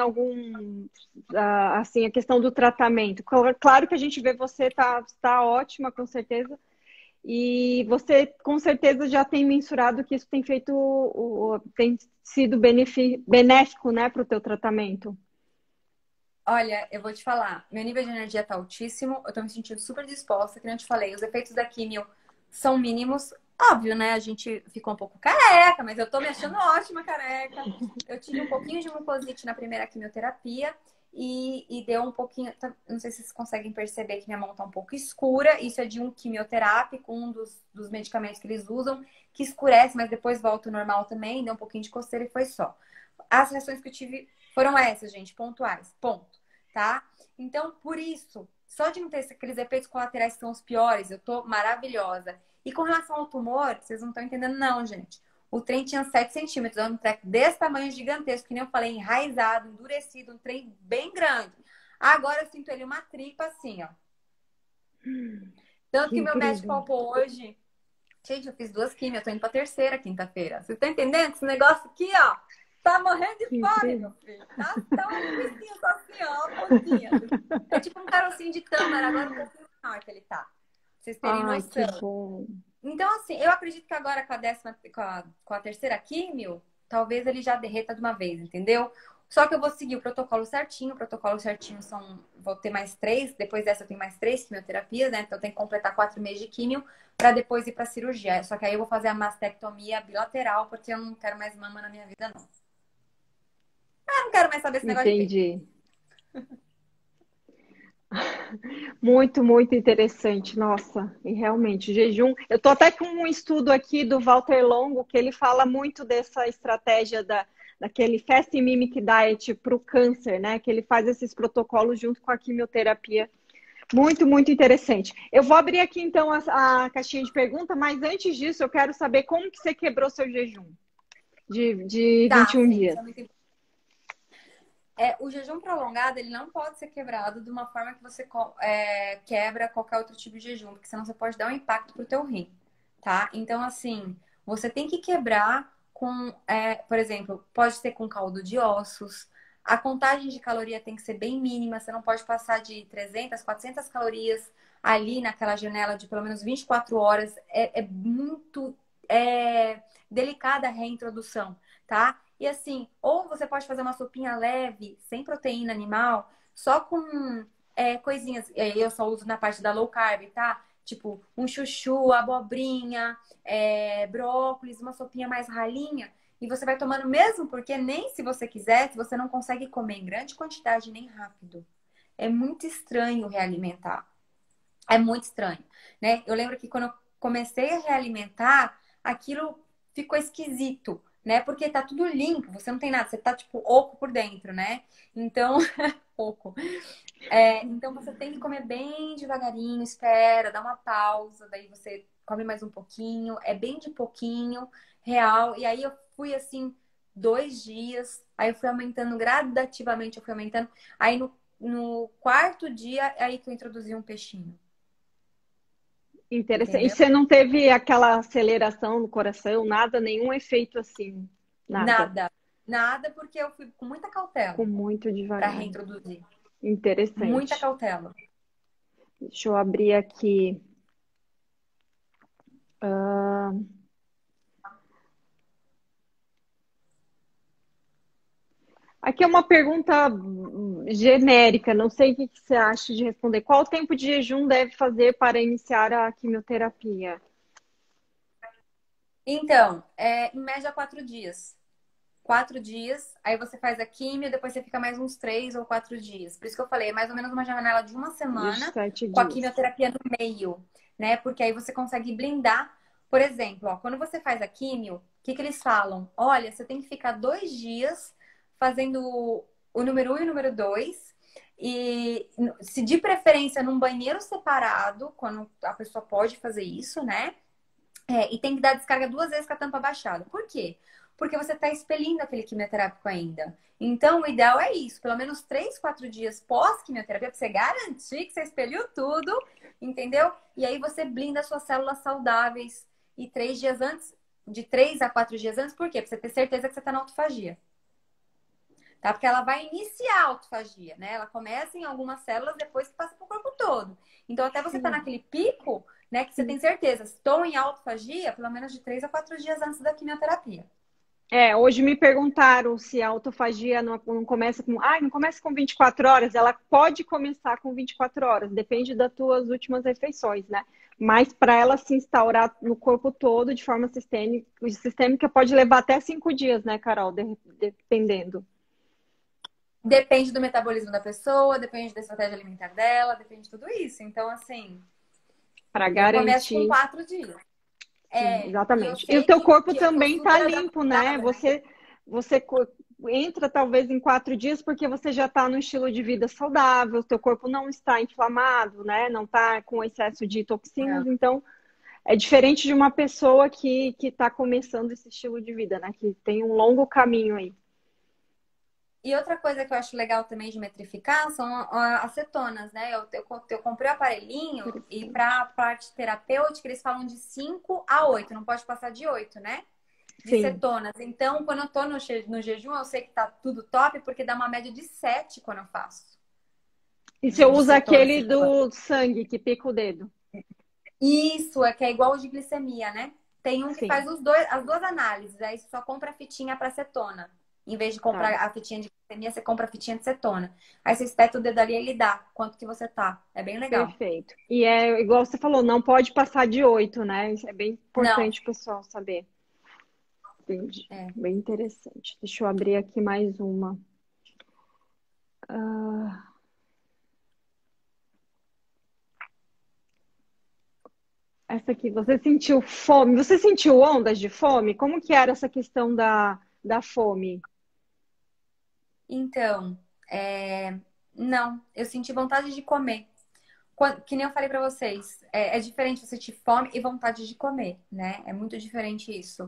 assim, a questão do tratamento? Claro que a gente vê você tá ótima, com certeza. E você, com certeza, já tem mensurado que isso tem feito, tem sido benéfico, né, para o teu tratamento. Olha, eu vou te falar, meu nível de energia tá altíssimo, eu tô me sentindo super disposta, que nem eu te falei, os efeitos da quimio são mínimos. Óbvio, né? A gente ficou um pouco careca, mas eu tô me achando ótima careca. Eu tive um pouquinho de mucosite na primeira quimioterapia e deu um pouquinho. Não sei se vocês conseguem perceber que minha mão tá um pouco escura. Isso é de um quimioterápico, um dos medicamentos que eles usam, que escurece, mas depois volta ao normal também. Deu um pouquinho de coceira e foi só. As reações que eu tive foram essas, gente, pontuais. Ponto. Tá? Então, por isso, só de não ter aqueles efeitos colaterais que são os piores, eu tô maravilhosa. E com relação ao tumor, vocês não estão entendendo, não, gente. O trem tinha 7 centímetros, era um treco desse tamanho gigantesco, que nem eu falei, enraizado, endurecido, um trem bem grande. Agora eu sinto ele uma tripa assim, ó. Tanto Que que meu médico incrível. palpou hoje. Gente, eu fiz 2 quimios, eu tô indo pra terceira quinta-feira. Vocês estão entendendo? Esse negócio aqui, ó. Tá morrendo de Que fome, incrível. meu filho. Tá uma linguicinha só assim, ó, uma pontinha. É tipo um carocinho de tâmara, agora um pouquinho maior que ele tá. Pra vocês terem Ai, que noção. bom. Então, assim, eu acredito que agora com a terceira químio, talvez ele já derreta de uma vez, entendeu? Só que eu vou seguir o protocolo certinho vou ter mais 3, depois dessa eu tenho mais 3 quimioterapias, né? Então eu tenho que completar 4 meses de químio para depois ir pra cirurgia. Só que aí eu vou fazer a mastectomia bilateral, porque eu não quero mais mama na minha vida, não. Ah, não quero mais saber esse negócio de peito. Entendi. Muito, muito interessante, nossa, e realmente, jejum. Eu tô até com um estudo aqui do Walter Longo, que ele fala muito dessa estratégia daquele Fast Mimic Diet para o câncer, né? Que ele faz esses protocolos junto com a quimioterapia. Muito, muito interessante. Eu vou abrir aqui então a caixinha de pergunta, mas antes disso, eu quero saber como que você quebrou seu jejum de Tá, 21 sim, dias. isso é muito importante. O jejum prolongado, ele não pode ser quebrado de uma forma que você quebra qualquer outro tipo de jejum, porque senão você pode dar um impacto pro teu rim, tá? Então, assim, você tem que quebrar por exemplo, pode ser com caldo de ossos, a contagem de caloria tem que ser bem mínima, você não pode passar de 300, 400 calorias ali naquela janela de pelo menos 24 horas, é muito delicada a reintrodução, tá? E assim, ou você pode fazer uma sopinha leve, sem proteína animal, só com coisinhas. Eu só uso na parte da low carb, tá? Tipo, um chuchu, abobrinha, brócolis, uma sopinha mais ralinha. E você vai tomando mesmo, porque nem se você quisesse, você não consegue comer em grande quantidade nem rápido. É muito estranho realimentar. É muito estranho, né? Eu lembro que quando eu comecei a realimentar, aquilo ficou esquisito, né? Porque tá tudo limpo, você não tem nada, você tá tipo oco por dentro, né? Então, oco. Então você tem que comer bem devagarinho, espera, dá uma pausa, daí você come mais um pouquinho, é bem de pouquinho, real. E aí eu fui assim, 2 dias, aí eu fui aumentando gradativamente, eu fui aumentando. Aí no quarto dia, é aí que eu introduzi um peixinho. Interessante. E Entendeu? você não teve aquela aceleração no coração, nada, nenhum efeito assim, nada. Nada. Nada, porque eu fui com muita Com cautela muito para devagar. reintroduzir. Muita Interessante. cautela. Deixa eu abrir aqui. Ah, aqui é uma pergunta genérica, não sei o que você acha de responder. Qual tempo de jejum deve fazer para iniciar a quimioterapia? Então, em média 4 dias. 4 dias, aí você faz a químio, depois você fica mais uns 3 ou 4 dias. Por isso que eu falei, é mais ou menos uma janela de uma De semana sete com a dias. quimioterapia no meio, né? Porque aí você consegue blindar. Por exemplo, ó, quando você faz a químio, o que que eles falam? Olha, você tem que ficar 2 dias fazendo o número 1 e o número 2. E se de preferência num banheiro separado, quando a pessoa pode fazer isso, né? E tem que dar descarga 2 vezes com a tampa baixada. Por quê? Porque você está expelindo aquele quimioterápico ainda. Então, o ideal é isso. Pelo menos 3, 4 dias pós-quimioterapia, para você garantir que você expeliu tudo, entendeu? E aí você blinda as suas células saudáveis. E 3 dias antes, de 3 a 4 dias antes, por quê? Para você ter certeza que você está na autofagia. Tá? Porque ela vai iniciar a autofagia, né? Ela começa em algumas células, depois que passa para o corpo todo. Então, até você estar naquele pico, né? Que você tem certeza, estou em autofagia, pelo menos de 3 a 4 dias antes da quimioterapia. Hoje me perguntaram se a autofagia não começa com. Não começa com 24 horas. Ela pode começar com 24 horas, depende das tuas últimas refeições, né? Mas para ela se instaurar no corpo todo de forma sistêmica pode levar até 5 dias, né, Carol? Dependendo. Depende do metabolismo da pessoa, depende da estratégia alimentar dela, depende de tudo isso. Então, assim, Para eu começo com garantir. 4 dias. Sim, E eu exatamente. E o sei teu corpo que eu tô também tá super limpo, né? adaptada, né? Você entra talvez em 4 dias porque você já está no estilo de vida saudável, o teu corpo não está inflamado, né? Não está com excesso de toxinas, Não. então é diferente de uma pessoa que está começando esse estilo de vida, né? Que tem um longo caminho aí. E outra coisa que eu acho legal também de metrificar são as cetonas, né? Eu comprei o aparelhinho e para a parte terapêutica eles falam de 5 a 8, não pode passar de 8, né? De Sim. cetonas. Então, quando eu tô no jejum, eu sei que tá tudo top, porque dá uma média de 7 quando eu faço. E você De usa cetonas. aquele do sangue que pica o dedo? Isso, que é igual o de glicemia, né? Tem um que Sim, faz as duas análises, aí você só compra a fitinha para cetona. Em vez de comprar tá. a fitinha de glicemia, você compra a fitinha de cetona. Aí você espeta o dedo ali e ele dá quanto que você tá. É bem legal. Perfeito. E é igual você falou, não pode passar de 8, né? Isso é bem Não. importante o pessoal saber. Entendi. É. Bem interessante. Deixa eu abrir aqui mais uma. Ah, essa aqui, você sentiu fome? Você sentiu ondas de fome? Como que era essa questão da fome? Então, não, eu senti vontade de comer. Que nem eu falei pra vocês, é diferente você sentir fome e vontade de comer, né? É muito diferente isso.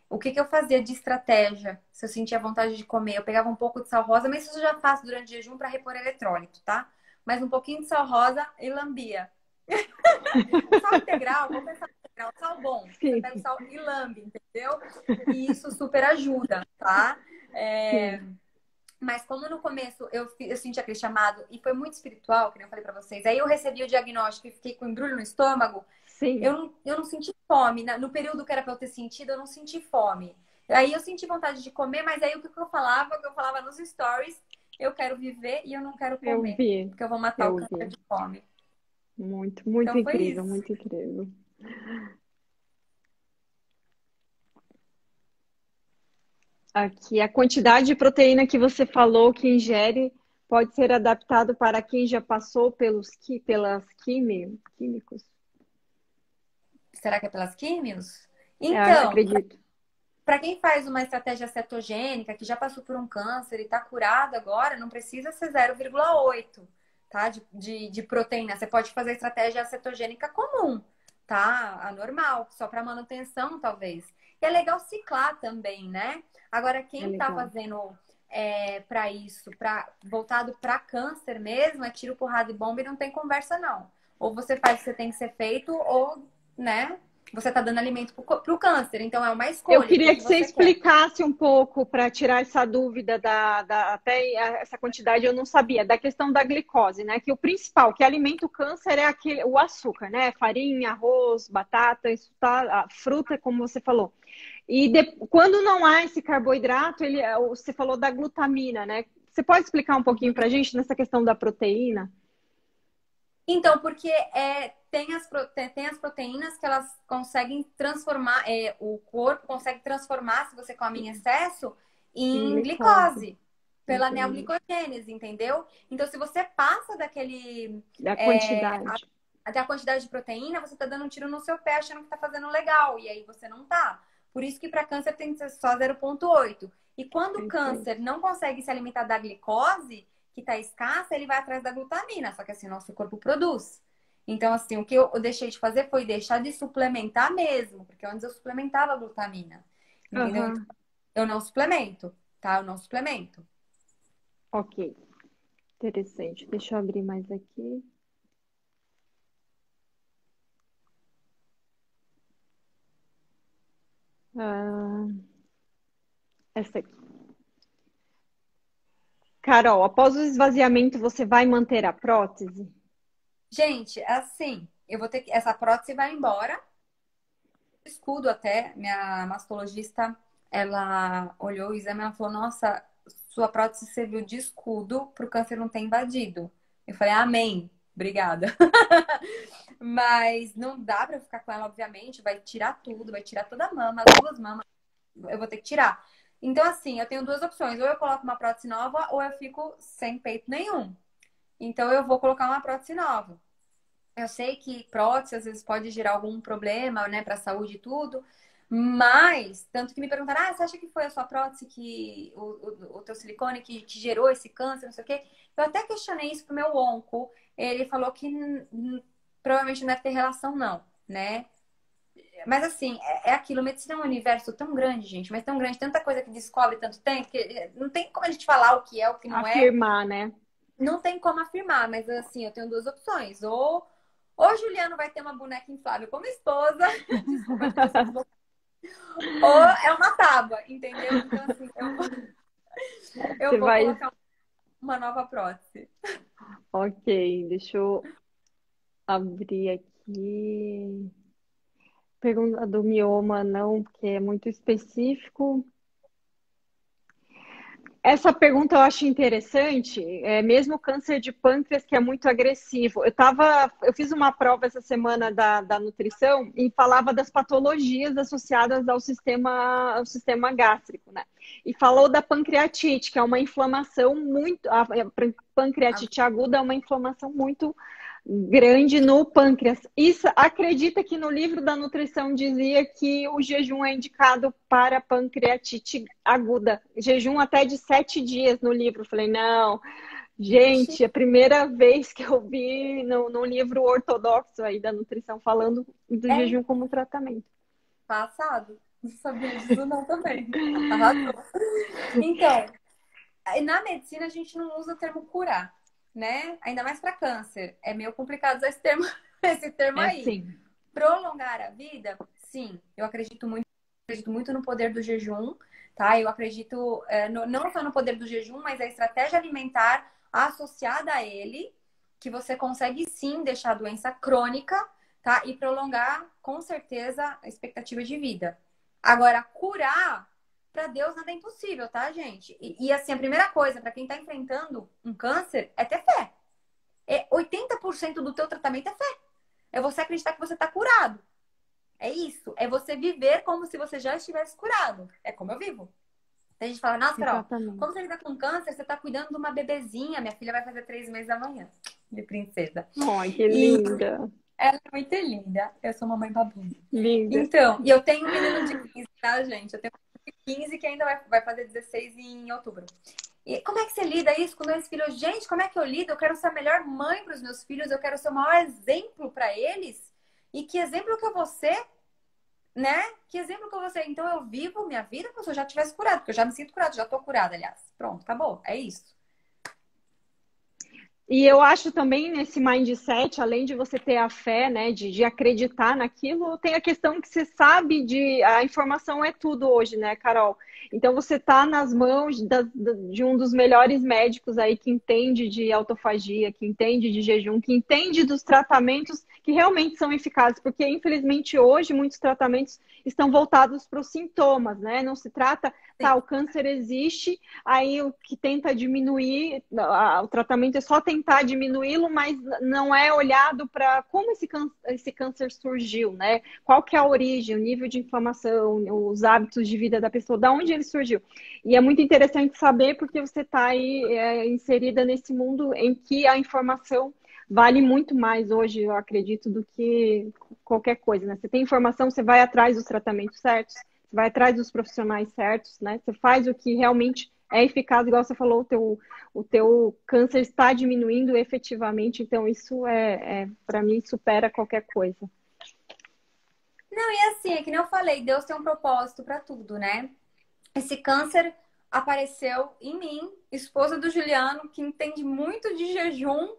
O que que eu fazia de estratégia se eu sentia vontade de comer? Eu pegava um pouco de sal rosa, mas isso eu já faço durante o jejum para repor eletrólito, tá? Mas um pouquinho de sal rosa e lambia. Sal integral, qualquer sal integral, sal bom. Você pega o Sim, sal e lambe, entendeu? E isso super ajuda, tá? sim, Mas como no começo eu senti aquele chamado e foi muito espiritual, que nem eu falei pra vocês, aí eu recebi o diagnóstico e fiquei com embrulho no estômago, sim. eu não senti fome. No período que era pra eu ter sentido, eu não senti fome. Aí eu senti vontade de comer, mas aí o que eu falava? O que eu falava nos stories, eu quero viver e eu não quero Eu comer, vi, porque eu vou matar o eu câncer vi. de fome. Muito, muito Então foi incrível, isso. muito incrível. Aqui, a quantidade de proteína que você falou que ingere pode ser adaptado para quem já passou químicos. Será que é pelas químios? Então, Acredito. para quem faz uma estratégia cetogênica, que já passou por um câncer e está curado agora, não precisa ser 0,8, tá? De proteína. Você pode fazer a estratégia cetogênica comum, tá? A normal, só para manutenção, talvez. E é legal ciclar também, né? Agora, É quem está legal. fazendo para isso, voltado para câncer mesmo, é tiro, porrada e bomba e não tem conversa, não. Ou você faz o que você tem que ser feito, ou, né? Você está dando alimento para o câncer, então é uma Eu escolha. O que queria que que você você quer? explicasse um pouco para tirar essa dúvida até essa quantidade eu não sabia, da questão da glicose, né? Que o principal que alimenta o câncer é o açúcar, né? Farinha, arroz, batata, isso tá, a fruta, como você falou. E quando não há esse carboidrato, você falou da glutamina, né? Você pode explicar um pouquinho para a gente nessa questão da proteína? Então, porque tem as proteínas que elas conseguem transformar, o corpo consegue transformar, se você come em excesso, Em em glicose. glicose, pela Entendi. neoglicogênese, entendeu? Então, se você passa Da é, quantidade. da quantidade de proteína, você tá dando um tiro no seu pé achando que tá fazendo legal, e aí você não tá. Por isso que para câncer tem que ser só 0,8. E quando o Perfeito. câncer não consegue se alimentar da glicose, que está escassa, ele vai atrás da glutamina, só que assim, nosso corpo produz. Então, assim, o que eu deixei de fazer foi deixar de suplementar mesmo, porque antes eu suplementava a glutamina, entendeu? Então, Aham, eu não suplemento, tá? Eu não suplemento. ok. Interessante. Deixa eu abrir mais aqui. Ah, essa aqui. Carol, após o esvaziamento, você vai manter a prótese? Gente, assim, eu vou ter que. Essa prótese vai embora. Escudo até, minha mastologista, ela olhou o exame e ela falou: Nossa, sua prótese serviu de escudo para o câncer não ter invadido. Eu falei: Amém, obrigada. Mas não dá para ficar com ela, obviamente. Vai tirar tudo, vai tirar toda a mama, as duas mamas, eu vou ter que tirar. Então, assim, eu tenho duas opções: ou eu coloco uma prótese nova, ou eu fico sem peito nenhum. Então, eu vou colocar uma prótese nova. Eu sei que prótese às vezes pode gerar algum problema, né, para a saúde e tudo, mas, tanto que me perguntaram, você acha que foi a sua prótese que, o teu silicone que gerou esse câncer, não sei o quê? Eu até questionei isso pro meu onco, ele falou que provavelmente não deve ter relação não, né? Mas assim, é aquilo, medicina é um universo tão grande, gente, mas tão grande, tanta coisa que descobre tanto tempo, que não tem como a gente falar o que é, o que não é, Afirmar, né? não tem como afirmar, mas assim, eu tenho duas opções. Ou Juliano vai ter uma boneca inflável como esposa, desculpa, gente, eu sou desbotada. Ou é uma tábua, entendeu? Então, assim, eu Você vou vai. colocar uma nova prótese. Ok, deixa eu abrir aqui. Pergunta do mioma, não, porque é muito específico. Essa pergunta eu acho interessante, mesmo o câncer de pâncreas que é muito agressivo. Eu fiz uma prova essa semana da nutrição e falava das patologias associadas ao sistema gástrico, né? E falou da pancreatite, que é uma inflamação muito, a pancreatite aguda é uma inflamação muito grande no pâncreas. Isso, acredita que no livro da nutrição dizia que o jejum é indicado para pancreatite aguda. Jejum até de 7 dias no livro. Falei, não, Gente, gente, é a primeira vez que eu vi no livro ortodoxo aí da nutrição falando do é jejum como tratamento. passado. Não sabia disso não também. Arrasou. Então, na medicina a gente não usa o termo curar, né? Ainda mais para câncer. É meio complicado usar esse termo, esse termo É aí. sim, Prolongar a vida, sim, eu acredito muito no poder do jejum, tá? Eu acredito não só no poder do jejum, mas a estratégia alimentar associada a ele, que você consegue sim deixar a doença crônica, tá? E prolongar, com certeza, a expectativa de vida. Agora, curar, para Deus nada é impossível, tá, gente? E assim, a primeira coisa para quem tá enfrentando um câncer é ter fé. 80% do teu tratamento é fé. É você acreditar que você está curado. É isso. É você viver como se você já estivesse curado. É como eu vivo. Tem gente que fala, nossa, Carol, como exatamente. você lida com câncer? Você está cuidando de uma bebezinha. Minha filha vai fazer 3 meses amanhã. De princesa. Ai, que E linda, ela é muito linda. Eu sou mamãe babuna. linda. Então, e eu tenho um menino de 15, tá, gente? Eu tenho um menino de 15 que ainda vai fazer 16 em outubro. E como é que você lida isso com dois filhos? Gente, como é que eu lido? Eu quero ser a melhor mãe para os meus filhos. Eu quero ser o maior exemplo para eles. E que exemplo que eu vou ser, né? Que exemplo que eu vou ser? Então eu vivo minha vida como se eu já tivesse curado, porque eu já me sinto curada, já tô curada, aliás. Pronto, acabou. É isso. E eu acho também nesse mindset, além de você ter a fé, né, de acreditar naquilo, tem a questão que você sabe a informação é tudo hoje, né, Carol? Então você está nas mãos de um dos melhores médicos aí que entende de autofagia, que entende de jejum, que entende dos tratamentos que realmente são eficazes, porque infelizmente hoje muitos tratamentos estão voltados para os sintomas, né? Não se trata, Sim. tá, o câncer existe, aí o que tenta diminuir, o tratamento é só tentar diminuí-lo, mas não é olhado para como esse câncer surgiu, né? Qual que é a origem, o nível de inflamação, os hábitos de vida da pessoa, da onde ele surgiu. E é muito interessante saber porque você está aí inserida nesse mundo em que a informação vale muito mais hoje, eu acredito, do que qualquer coisa, né? Você tem informação, você vai atrás dos tratamentos certos, Você vai atrás dos profissionais certos, né? Você faz o que realmente é eficaz, igual você falou, o teu câncer está diminuindo efetivamente, então isso para mim, supera qualquer coisa. Não, e assim, é que nem eu falei, Deus tem um propósito para tudo, né? Esse câncer apareceu em mim, esposa do Juliano, que entende muito de jejum.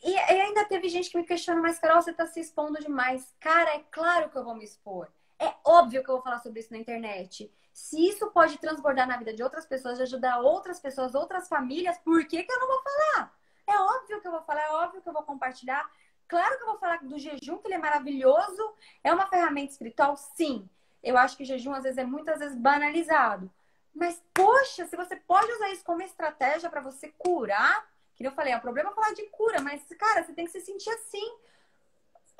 E ainda teve gente que me questiona, mas Carol, você tá se expondo demais. Cara, é claro que eu vou me expor. É óbvio que eu vou falar sobre isso na internet. Se isso pode transbordar na vida de outras pessoas, de ajudar outras pessoas, outras famílias, por que que eu não vou falar? É óbvio que eu vou falar, é óbvio que eu vou compartilhar. Claro que eu vou falar do jejum, que ele é maravilhoso. É uma ferramenta espiritual, sim. Eu acho que o jejum, às vezes, é muitas vezes banalizado. Mas, poxa, se você pode usar isso como estratégia para você curar, que eu falei, é um problema falar de cura, mas, cara, você tem que se sentir assim.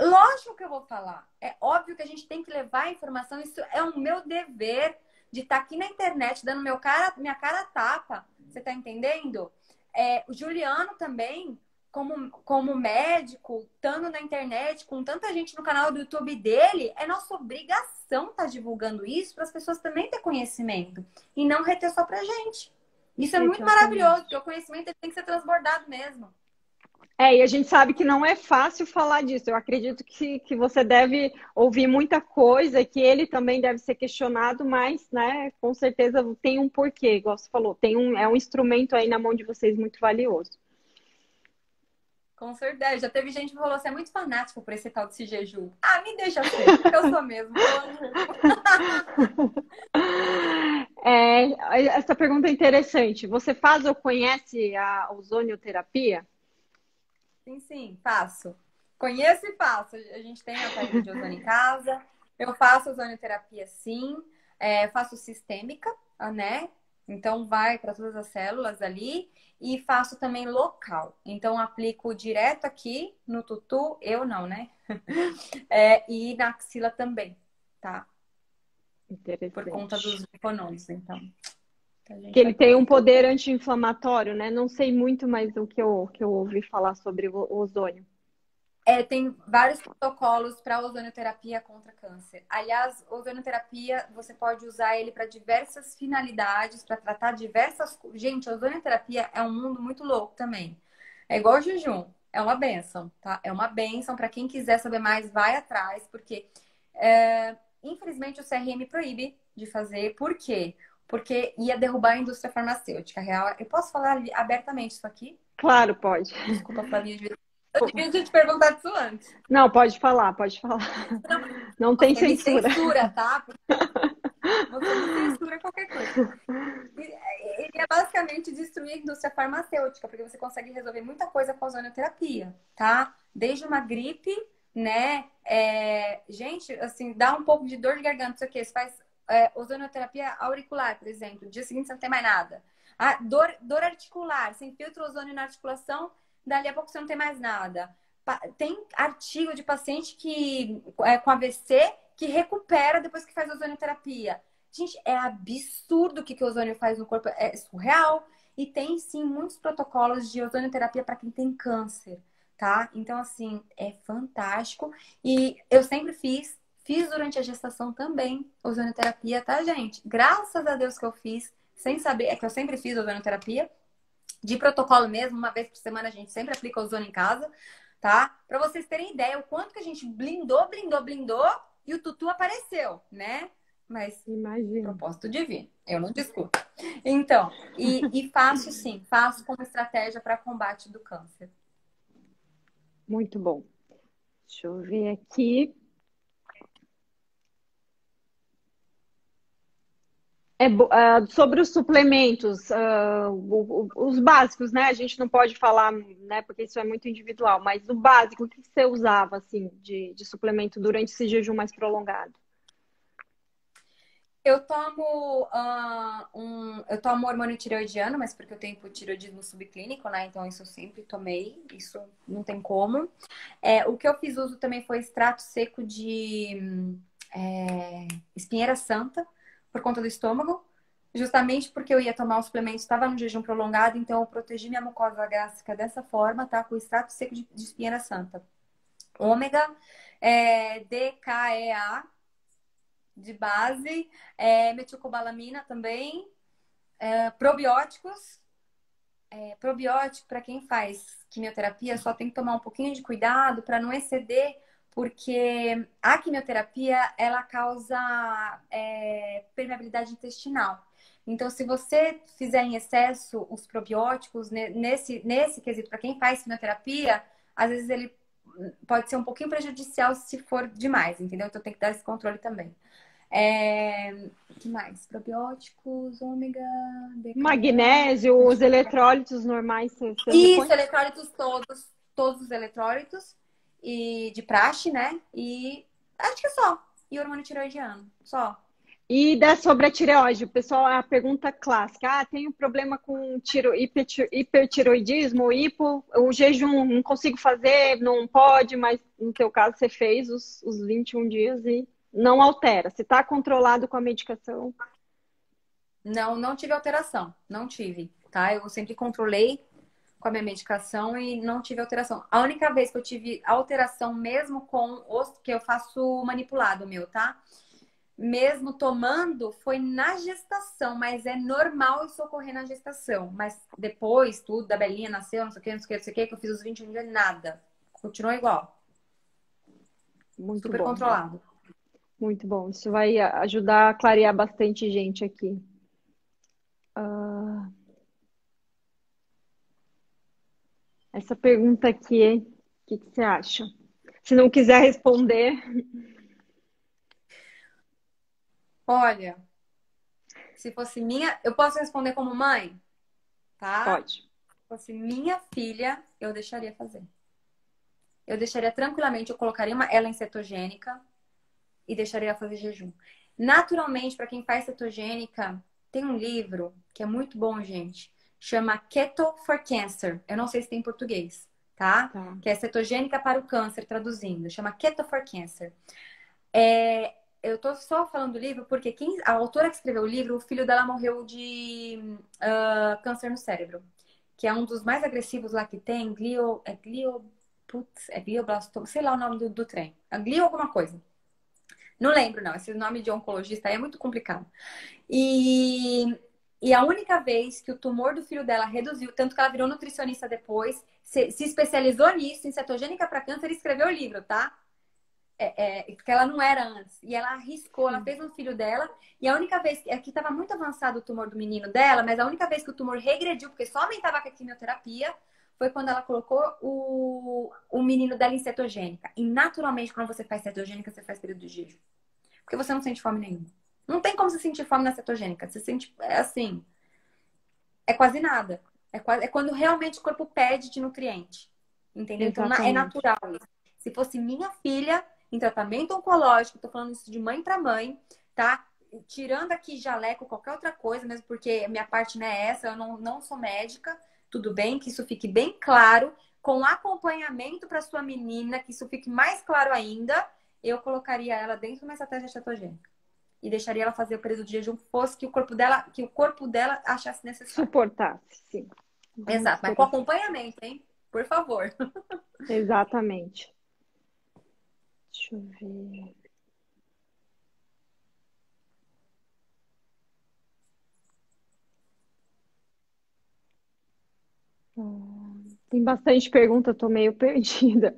Lógico que eu vou falar. É óbvio que a gente tem que levar a informação. Isso é o meu dever de estar aqui na internet, dando minha cara a tapa. Você tá entendendo? O Juliano também, como médico, estando na internet, com tanta gente no canal do YouTube dele, é nossa obrigação estar divulgando isso para as pessoas também ter conhecimento. E não reter só pra gente. Isso é muito maravilhoso, porque o conhecimento tem que ser transbordado mesmo. E a gente sabe que não é fácil falar disso. Eu acredito que você deve ouvir muita coisa, que ele também deve ser questionado, mas, né, com certeza tem um porquê, igual você falou, é um instrumento aí na mão de vocês muito valioso. Com certeza. Já teve gente que falou, você é muito fanático por esse tal desse jejum. Ah, me deixa ser, porque eu sou mesmo. Eu amo jejum. Essa pergunta é interessante. Você faz ou conhece a ozonioterapia? Sim, sim, faço. Conheço e faço. A gente tem aparelho de ozônio em casa. Eu faço ozonioterapia, sim. Faço sistêmica, né? Então, vai para todas as células ali. E faço também local. Então, aplico direto aqui no tutu. Eu não, né? E na axila também, tá? Por conta dos Interessante. linfonodos, então. A Que gente ele tem aplica um em tudo. poder anti-inflamatório, né? Não sei muito, mas o que eu ouvi falar sobre o ozônio. Tem vários protocolos para ozonioterapia contra câncer. Aliás, ozonioterapia, você pode usar ele para diversas finalidades, para tratar diversas... Gente, a ozonioterapia é um mundo muito louco também. É igual o jejum, é uma benção, tá? É uma benção. Para quem quiser saber mais, vai atrás, porque infelizmente o CRM proíbe de fazer. Por quê? Porque ia derrubar a indústria farmacêutica real. Eu posso falar abertamente isso aqui? Claro, pode. Desculpa, Flavinha, eu devia te perguntar isso antes. Não, pode falar, pode falar. Não tem Você me censura. censura, tá? Você me censura qualquer coisa. Ele é basicamente destruir a indústria farmacêutica, porque você consegue resolver muita coisa com a ozonioterapia, tá? Desde uma gripe, né? Gente, assim, dá um pouco de dor de garganta, não sei o quê. Você faz ozonioterapia auricular, por exemplo. No dia seguinte você não tem mais nada. Dor articular, você infiltra o ozônio na articulação, dali a pouco você não tem mais nada. Tem artigo de paciente que com AVC que recupera depois que faz ozonioterapia. Gente, é absurdo o que o ozônio faz no corpo, é surreal. E tem sim muitos protocolos de ozonioterapia para quem tem câncer, tá? Então, assim, é fantástico. E eu sempre fiz durante a gestação também ozonioterapia, tá, gente? Graças a Deus que eu fiz, sem saber, é que eu sempre fiz ozonioterapia, de protocolo mesmo, uma vez por semana a gente sempre aplica ozônio em casa, tá? Para vocês terem ideia, o quanto que a gente blindou e o tutu apareceu, né? Mas Imagina. propósito divino, eu não discuto. Então, e faço sim, faço como estratégia para combate do câncer. Muito bom. Deixa eu ver aqui. Sobre os suplementos, os básicos, né? A gente não pode falar, né? Porque isso é muito individual, mas o básico, o que você usava, assim, de suplemento durante esse jejum mais prolongado? Eu tomo eu tomo hormônio tireoidiano, mas porque eu tenho hipotireoidismo subclínico, né? Então isso eu sempre tomei, isso não tem como. O que eu fiz uso também foi extrato seco de espinheira santa, por conta do estômago. Justamente porque eu ia tomar um suplemento, estava no jejum prolongado, então eu protegi minha mucosa gástrica dessa forma, tá? Com extrato seco de espinheira santa. Ômega, DKEA, de base, metilcobalamina também, probióticos. Probiótico, para quem faz quimioterapia, só tem que tomar um pouquinho de cuidado para não exceder, porque a quimioterapia, ela causa permeabilidade intestinal. Então, se você fizer em excesso os probióticos, nesse quesito, para quem faz quimioterapia, às vezes ele pode ser um pouquinho prejudicial se for demais, entendeu? Então, tem que dar esse controle também. O que mais? Probióticos, ômega, Magnésio, os eletrólitos normais, você repõe? isso, eletrólitos todos os eletrólitos e de praxe, né? E acho que é só. E hormônio tiroidiano, só. E sobre a tireoide, o pessoal, a pergunta clássica, tenho problema com hipertiroidismo, hipo, o jejum não consigo fazer, não pode, mas no teu caso você fez os 21 dias e não altera. Você está controlado com a medicação? Não tive alteração, não tive, tá? Eu sempre controlei com a minha medicação e não tive alteração. A única vez que eu tive alteração mesmo com os que eu faço manipulado meu, tá? Mesmo tomando, foi na gestação, mas é normal isso ocorrer na gestação. Mas depois, tudo, da Belinha nasceu, não sei o que, não sei o que, não sei o que, que eu fiz os 21 dias, nada. Continuou igual. Muito Super bom. controlado. Muito bom. Isso vai ajudar a clarear bastante gente aqui. Essa pergunta aqui, o que você acha? Se não quiser responder. Olha, se fosse minha, eu posso responder como mãe, tá? Pode. Se fosse minha filha, eu deixaria fazer. Eu deixaria tranquilamente, eu colocaria ela em cetogênica e deixaria ela fazer jejum. Naturalmente, para quem faz cetogênica, tem um livro que é muito bom, gente. Chama Keto for Cancer. Eu não sei se tem em português, tá? Que é cetogênica para o câncer, traduzindo. Chama Keto for Cancer. Eu tô só falando do livro porque a autora que escreveu o livro, o filho dela morreu de câncer no cérebro. Que é um dos mais agressivos lá que tem. Glioblastoma, sei lá o nome do trem. Glio alguma coisa. Não lembro, não. Esse nome de oncologista aí é muito complicado. E a única vez que o tumor do filho dela reduziu, tanto que ela virou nutricionista depois, se especializou nisso, em cetogênica para câncer, e escreveu o livro, tá? Porque ela não era antes. E ela arriscou, ela fez um filho dela. E a única vez, aqui estava muito avançado o tumor do menino dela, mas a única vez que o tumor regrediu, porque só aumentava com a quimioterapia, foi quando ela colocou o menino dela em cetogênica. E naturalmente, quando você faz cetogênica, você faz período de jejum. Porque você não sente fome nenhuma. Não tem como você sentir fome na cetogênica. Você sente, assim, é quase nada. É quando realmente o corpo pede de nutriente. Entendeu? Então é natural isso. Se fosse minha filha em tratamento oncológico, tô falando isso de mãe para mãe, tá? Tirando aqui jaleco, qualquer outra coisa, mesmo porque a minha parte não é essa, eu não sou médica, tudo bem, que isso fique bem claro, com acompanhamento para sua menina, que isso fique mais claro ainda, eu colocaria ela dentro de uma estratégia cetogênica. E deixaria ela fazer o período de jejum, fosse que o corpo dela achasse necessário. Suportasse, sim. Exato, mas com acompanhamento, hein? Por favor. Exatamente. Deixa eu ver. Tem bastante pergunta, tô meio perdida.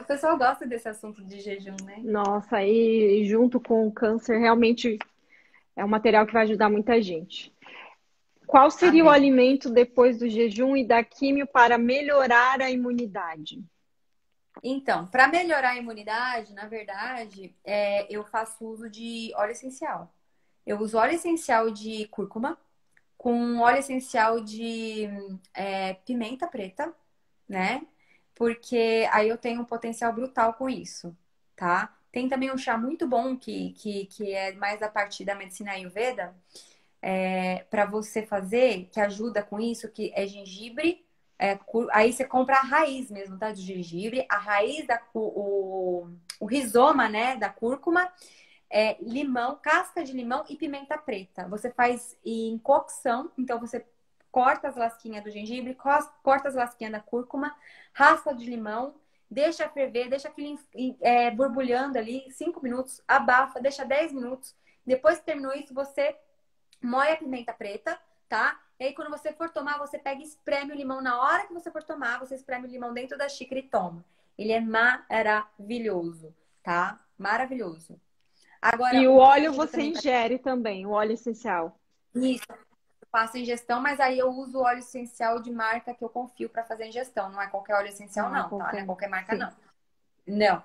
O pessoal gosta desse assunto de jejum, né? Nossa, aí junto com o câncer, realmente é um material que vai ajudar muita gente. Qual seria o alimento depois do jejum e da químio para melhorar a imunidade? Então, para melhorar a imunidade, na verdade, eu faço uso de óleo essencial. Eu uso óleo essencial de cúrcuma com óleo essencial de pimenta preta, né? Porque aí eu tenho um potencial brutal com isso, tá? Tem também um chá muito bom que é mais da parte da medicina Ayurveda, para você fazer, que ajuda com isso, que é gengibre. Aí você compra a raiz mesmo, tá? Do gengibre, a raiz o rizoma, né? Da cúrcuma, limão, casca de limão e pimenta preta. Você faz em cocção, então você corta as lasquinhas do gengibre, corta as lasquinhas da cúrcuma, raspa de limão, deixa ferver, deixa aquele borbulhando ali 5 minutos, abafa, deixa 10 minutos. Depois que terminou isso, você moe a pimenta preta, tá? E aí, quando você for tomar, você pega e espreme o limão. Na hora que você for tomar, você espreme o limão dentro da xícara e toma. Ele é maravilhoso, tá? Maravilhoso. E Agora, o o que óleo ajuda você também para ingere também, o óleo essencial. isso, eu faço ingestão, mas aí eu uso óleo essencial de marca que eu confio para fazer ingestão. Não é qualquer óleo essencial, Não é não, tá? Não é qualquer. qualquer marca, Sim. não. Não.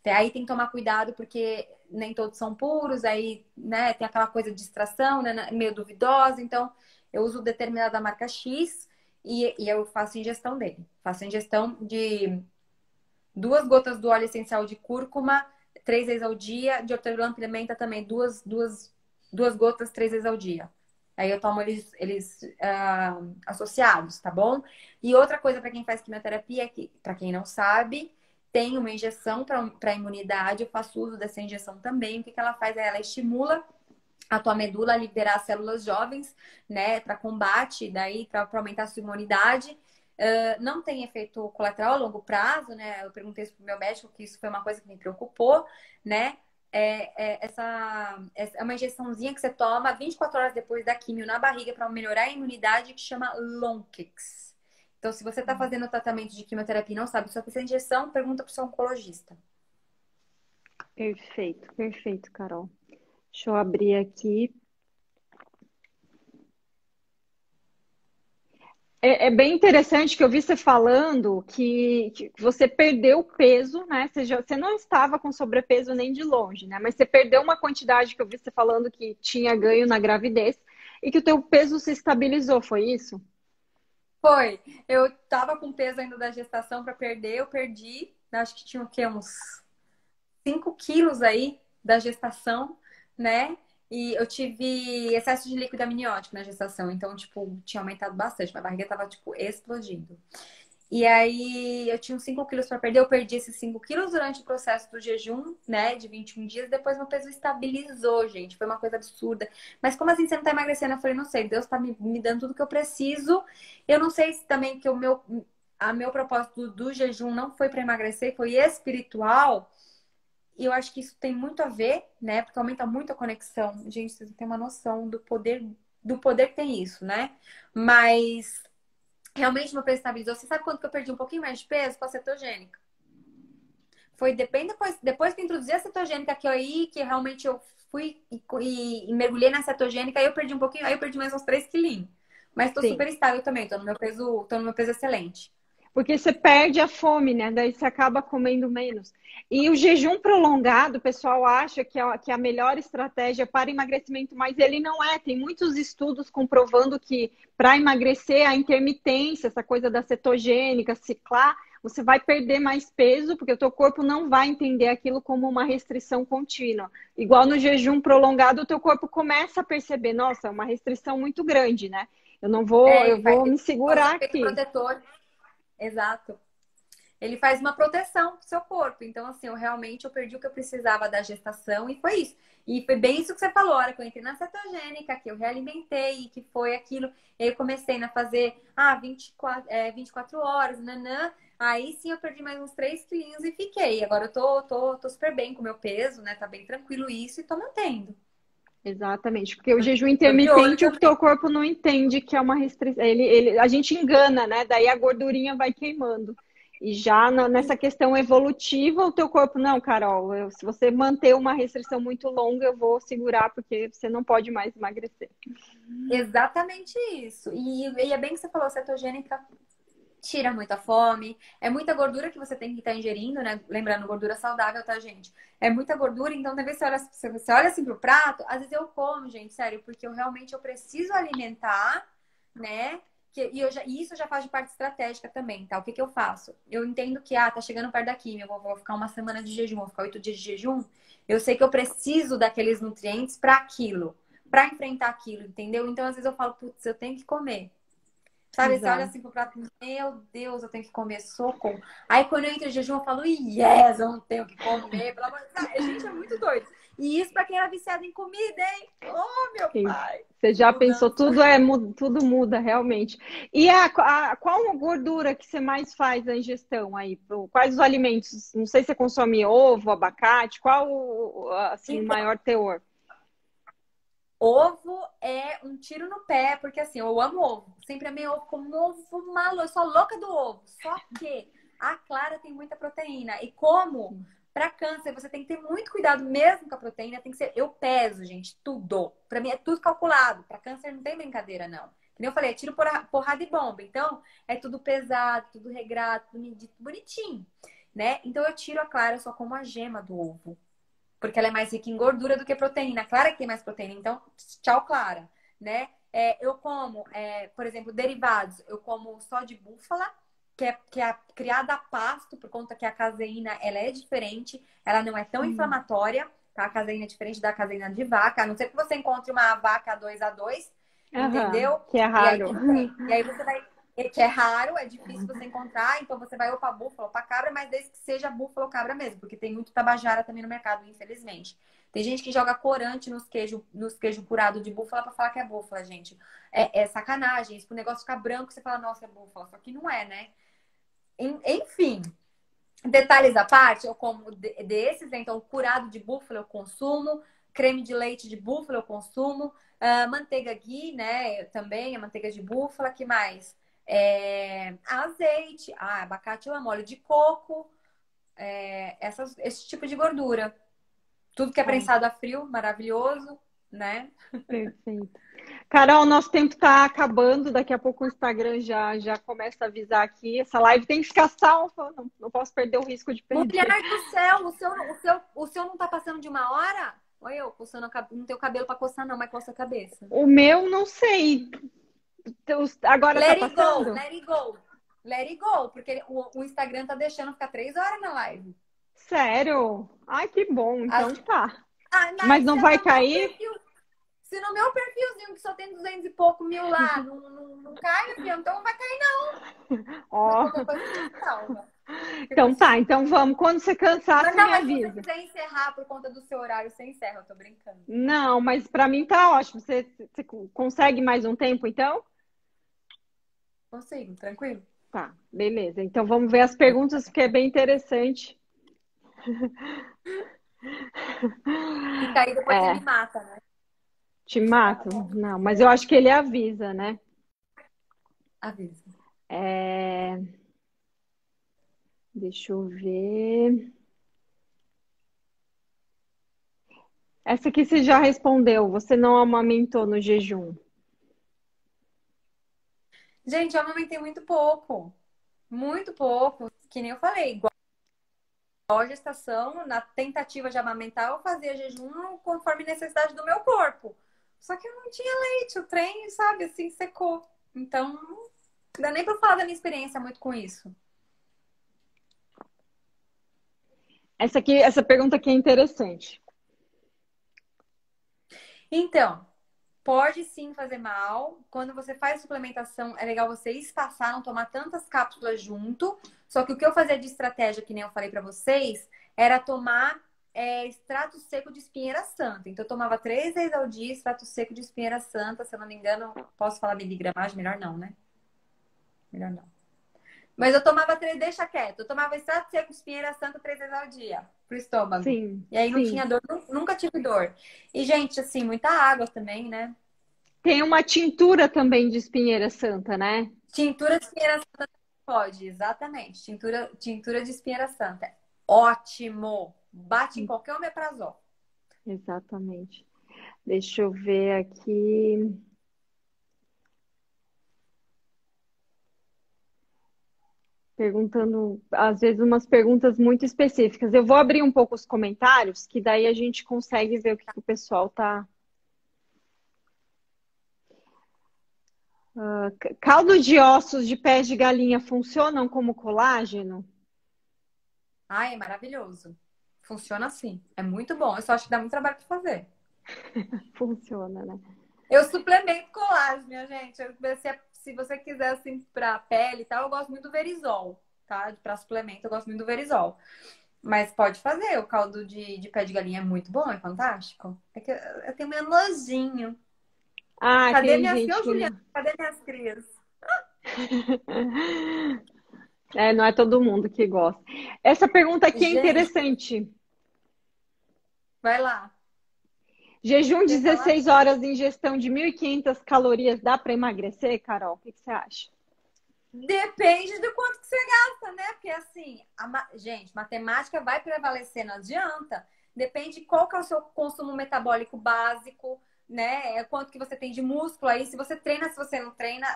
Aí tem que tomar cuidado, porque nem todos são puros, aí, né, tem aquela coisa de extração, né, meio duvidosa. Então, eu uso determinada marca X e eu faço ingestão dele. Faço ingestão de 2 gotas do óleo essencial de cúrcuma, 3 vezes ao dia. De hortelã-pimenta também, duas gotas, 3 vezes ao dia. Aí eu tomo eles associados, tá bom? E outra coisa para quem faz quimioterapia é que, para quem não sabe, tem uma injeção para imunidade. Eu faço uso dessa injeção também. O que ela faz? Ela estimula a tua medula a liberar células jovens, né, para combate, daí para aumentar a sua imunidade. Não tem efeito colateral a longo prazo, né? Eu perguntei isso pro meu médico, que isso foi uma coisa que me preocupou, né? Essa é uma injeçãozinha que você toma 24 horas depois da quimio na barriga para melhorar a imunidade, que chama Lonkex. Então, se você está fazendo o tratamento de quimioterapia e não sabe sobre essa injeção, pergunta para o seu oncologista. Perfeito, perfeito, Carol. Deixa eu abrir aqui. É bem interessante que eu vi você falando que você perdeu peso, né? Você não estava com sobrepeso nem de longe, né? Mas você perdeu uma quantidade que eu vi você falando que tinha ganho na gravidez e que o teu peso se estabilizou, foi isso? Foi. Eu tava com peso ainda da gestação para perder, eu perdi. Acho que tinha o quê? Uns 5 quilos aí da gestação, né? E eu tive excesso de líquido amniótico na gestação. Então, tipo, tinha aumentado bastante. Minha barriga tava, tipo, explodindo. E aí, eu tinha uns 5 quilos para perder. Eu perdi esses 5 quilos durante o processo do jejum, né? De 21 dias. Depois, meu peso estabilizou, gente. Foi uma coisa absurda. Mas como assim você não tá emagrecendo? Eu falei, não sei. Deus tá me dando tudo que eu preciso. Eu não sei se também que meu propósito do jejum não foi para emagrecer, foi espiritual. E eu acho que isso tem muito a ver, né? Porque aumenta muito a conexão. Gente, vocês não têm uma noção do poder que tem isso, né? Mas realmente meu peso estabilizou. Você sabe quanto que eu perdi um pouquinho mais de peso com a cetogênica? Foi bem depois que eu introduzi a cetogênica que realmente eu fui e mergulhei na cetogênica, aí eu perdi um pouquinho, aí eu perdi mais uns 3 quilinhos. Mas tô Sim. super estável também, tô no meu peso excelente. Porque você perde a fome, né? Daí você acaba comendo menos. E o jejum prolongado, o pessoal acha que é a melhor estratégia para emagrecimento, mas ele não é. Tem muitos estudos comprovando que para emagrecer, a intermitência, essa coisa da cetogênica, ciclar, você vai perder mais peso, porque o teu corpo não vai entender aquilo como uma restrição contínua. Igual no jejum prolongado, o teu corpo começa a perceber, nossa, é uma restrição muito grande, né? Eu vou Ele me faz segurar efeito aqui. protetor. Exato. Ele faz uma proteção pro seu corpo. Então, assim, eu perdi o que eu precisava da gestação e foi isso. E foi bem isso que você falou, a hora que eu entrei na cetogênica, que eu realimentei, que foi aquilo. E aí eu comecei a fazer 24 horas, nanã. Aí sim eu perdi mais uns 3 quilinhos e fiquei. Agora eu tô super bem com o meu peso, né? Tá bem tranquilo isso e tô mantendo. Exatamente, porque o jejum Tô de olho intermitente, o também. teu corpo não entende que é uma restrição. A gente engana, né? Daí a gordurinha vai queimando. E já nessa questão evolutiva, o teu corpo, não, Carol, se você manter uma restrição muito longa, eu vou segurar, porque você não pode mais emagrecer. Exatamente isso. E é bem que você falou, cetogênica tira muita fome, é muita gordura que você tem que estar ingerindo, né? Lembrando, gordura saudável, tá, gente? É muita gordura, então talvez você olha assim pro prato, às vezes eu como, gente, sério, porque eu preciso alimentar, né? E isso já faz de parte estratégica também, tá? O que eu faço? Eu entendo que, tá chegando perto da quimio, eu vou ficar uma semana de jejum, vou ficar 8 dias de jejum. Eu sei que eu preciso daqueles nutrientes para aquilo, para enfrentar aquilo, entendeu? Então, às vezes eu falo, putz, eu tenho que comer. Sabe, você olha Exato. assim pro prato, meu Deus, eu tenho que comer socorro. Aí quando eu entro em jejum, eu falo, yes, eu não tenho que comer. Pelo amor de Deus. Gente, é muito doido. E isso pra quem era viciado em comida, hein? Oh, meu pai. Você já pensou, Mudança. tudo muda realmente. E qual gordura que você mais faz a ingestão aí? Quais os alimentos? Não sei se você consome ovo, abacate, qual assim, o Então, maior teor? ovo é um tiro no pé, porque assim, eu amo ovo. Sempre amei ovo como um ovo maluco. Eu sou louca do ovo. Só que a clara tem muita proteína. E como para câncer você tem que ter muito cuidado mesmo com a proteína, tem que ser. Eu peso, gente, tudo. Para mim é tudo calculado. Para câncer não tem brincadeira, não. Que nem eu falei, é tiro porrada e bomba. Então, é tudo pesado, tudo regrado, tudo medido, bonitinho, né? Então eu tiro a clara, eu só como a gema do ovo. Porque ela é mais rica em gordura do que proteína. A clara que tem mais proteína, então, tchau, clara, né? Eu como, por exemplo, derivados. Eu como só de búfala, que é criada a pasto, por conta que a caseína, ela é diferente. Ela não é tão inflamatória, tá? A caseína é diferente da caseína de vaca. A não ser que você encontre uma vaca 2A2, Aham, entendeu? que é E aí raro. tudo bem. E aí você vai... Que é raro, é difícil você encontrar, então você vai ou para búfala ou para cabra, mas desde que seja búfala ou cabra mesmo, porque tem muito tabajara também no mercado, infelizmente. Tem gente que joga corante nos queijo curado de búfala para falar que é búfala, gente. É sacanagem, isso pro negócio ficar branco, você fala, nossa, é búfala, só que não é, né? Enfim, detalhes à parte, eu como desses, né? Então, o curado de búfala eu consumo, creme de leite de búfala eu consumo, manteiga ghee, né? Também, a manteiga de búfala, que mais? Azeite, abacate eu amo, óleo de coco, esse tipo de gordura. Tudo que é Bom, prensado a frio, maravilhoso, né? perfeito. Carol, nosso tempo está acabando. Daqui a pouco o Instagram já começa a avisar aqui. Essa live tem que ficar salva. Não posso perder o risco de perder. Mulher do céu, o seu não tá passando de uma hora? Olha eu, coçando não tenho cabelo pra coçar não, mas coça a cabeça. O meu, não sei. Agora tá Let it go, passando? let it go. Let it go, porque o Instagram tá deixando ficar 3 horas na live. Sério? Ai, que bom. Então As- tá. Mas Mas não se vai no meu cair? perfil, se no meu perfilzinho, que só tem 200 e pouco mil lá, não cai, filho, então não vai cair não. Ó. Qualquer coisa você me salva. Então tá. Então vamos. Quando você cansar, Mas você não, me mas se você avisa. quiser encerrar por conta do seu horário, você encerra, eu tô brincando. Não, mas para mim tá ótimo. Você consegue mais um tempo, então? Consigo, tranquilo. Tá, beleza. Então vamos ver as perguntas, porque é bem interessante. Fica aí, depois você me É, mata, né? te mato? Não, mas eu acho que ele avisa, né? Avisa. É, deixa eu ver. Essa aqui você já respondeu. Você não amamentou no jejum. Gente, eu amamentei muito pouco. Muito pouco. Que nem eu falei, igual a gestação, na tentativa de amamentar, eu fazia jejum conforme necessidade do meu corpo. Só que eu não tinha leite, o trem, sabe, assim, secou. Então, não dá nem pra falar da minha experiência muito com isso. Essa pergunta aqui é interessante. Então, pode sim fazer mal. Quando você faz suplementação, é legal você espaçar, não tomar tantas cápsulas junto. Só que o que eu fazia de estratégia, que nem eu falei pra vocês, era tomar extrato seco de espinheira santa. Então, eu tomava 3 vezes ao dia extrato seco de espinheira santa. Se eu não me engano, posso falar miligramagem? Melhor não, né? Melhor não. Mas eu tomava deixa quieto. Eu tomava extrato seco de espinheira santa 3 vezes ao dia pro estômago. Sim, E aí não sim. tinha dor, nunca tive dor. E, gente, assim, muita água também, né? Tem uma tintura também de espinheira santa, né? Tintura de espinheira santa pode, exatamente. Tintura de espinheira santa. Ótimo! Bate em qualquer omeprazol. Exatamente. Deixa eu ver aqui. Perguntando, às vezes, umas perguntas muito específicas. Eu vou abrir um pouco os comentários, que daí a gente consegue ver o que o pessoal tá. Caldo de ossos de pés de galinha funcionam como colágeno? Ai, é maravilhoso. Funciona assim. É muito bom. Eu só acho que dá muito trabalho para fazer. Funciona, né? Eu suplemento colágeno, minha gente. Se você quiser, assim, pra pele e tal, eu gosto muito do Verisol, tá? Pra suplemento, eu gosto muito do Verisol. Mas pode fazer. O caldo de pé de galinha é muito bom, é fantástico. É que eu tenho meio nojinho. Ah, Cadê tem minhas gente filhas, que Juliana? Cadê minhas crias? é, não é todo mundo que gosta. Essa pergunta aqui é Gente, interessante. vai lá. Jejum Quer falar? 16 horas, ingestão de 1.500 calorias, dá para emagrecer, Carol? O que você acha? Depende do quanto que você gasta, né? Porque assim, gente, matemática vai prevalecer, não adianta. Depende qual que é o seu consumo metabólico básico, né? Quanto que você tem de músculo aí. Se você treina, se você não treina,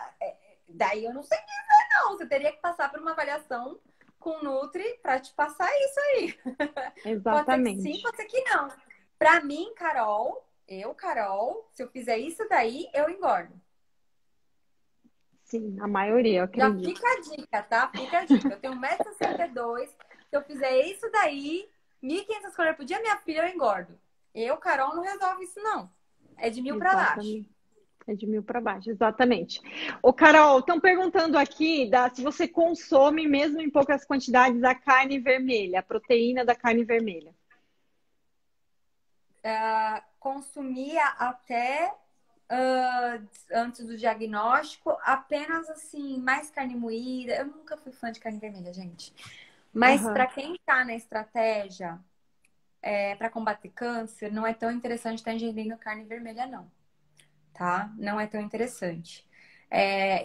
daí eu não sei dizer, não. Você teria que passar por uma avaliação com o Nutri para te passar isso aí. Pode ser que sim, Exatamente. pode ser que não. Pra mim, Carol, se eu fizer isso daí, eu engordo. Sim, a maioria, eu Já acredito. fica a dica, tá? Fica a dica. Eu tenho 1,62 m. Se eu fizer isso daí, 1.500 calorias por dia, minha filha, eu engordo. Eu, Carol, não resolve isso, não. É de 1.000 para baixo. Exatamente. É de 1.000 para baixo, exatamente. Ô, Carol, estão perguntando aqui se você consome, mesmo em poucas quantidades, a carne vermelha, a proteína da carne vermelha. Consumia até antes do diagnóstico, apenas assim, mais carne moída. Eu nunca fui fã de carne vermelha, gente. Mas para Aham, quem tá na estratégia para combater câncer, não é tão interessante estar ingerindo carne vermelha, não. Tá? Não é tão interessante.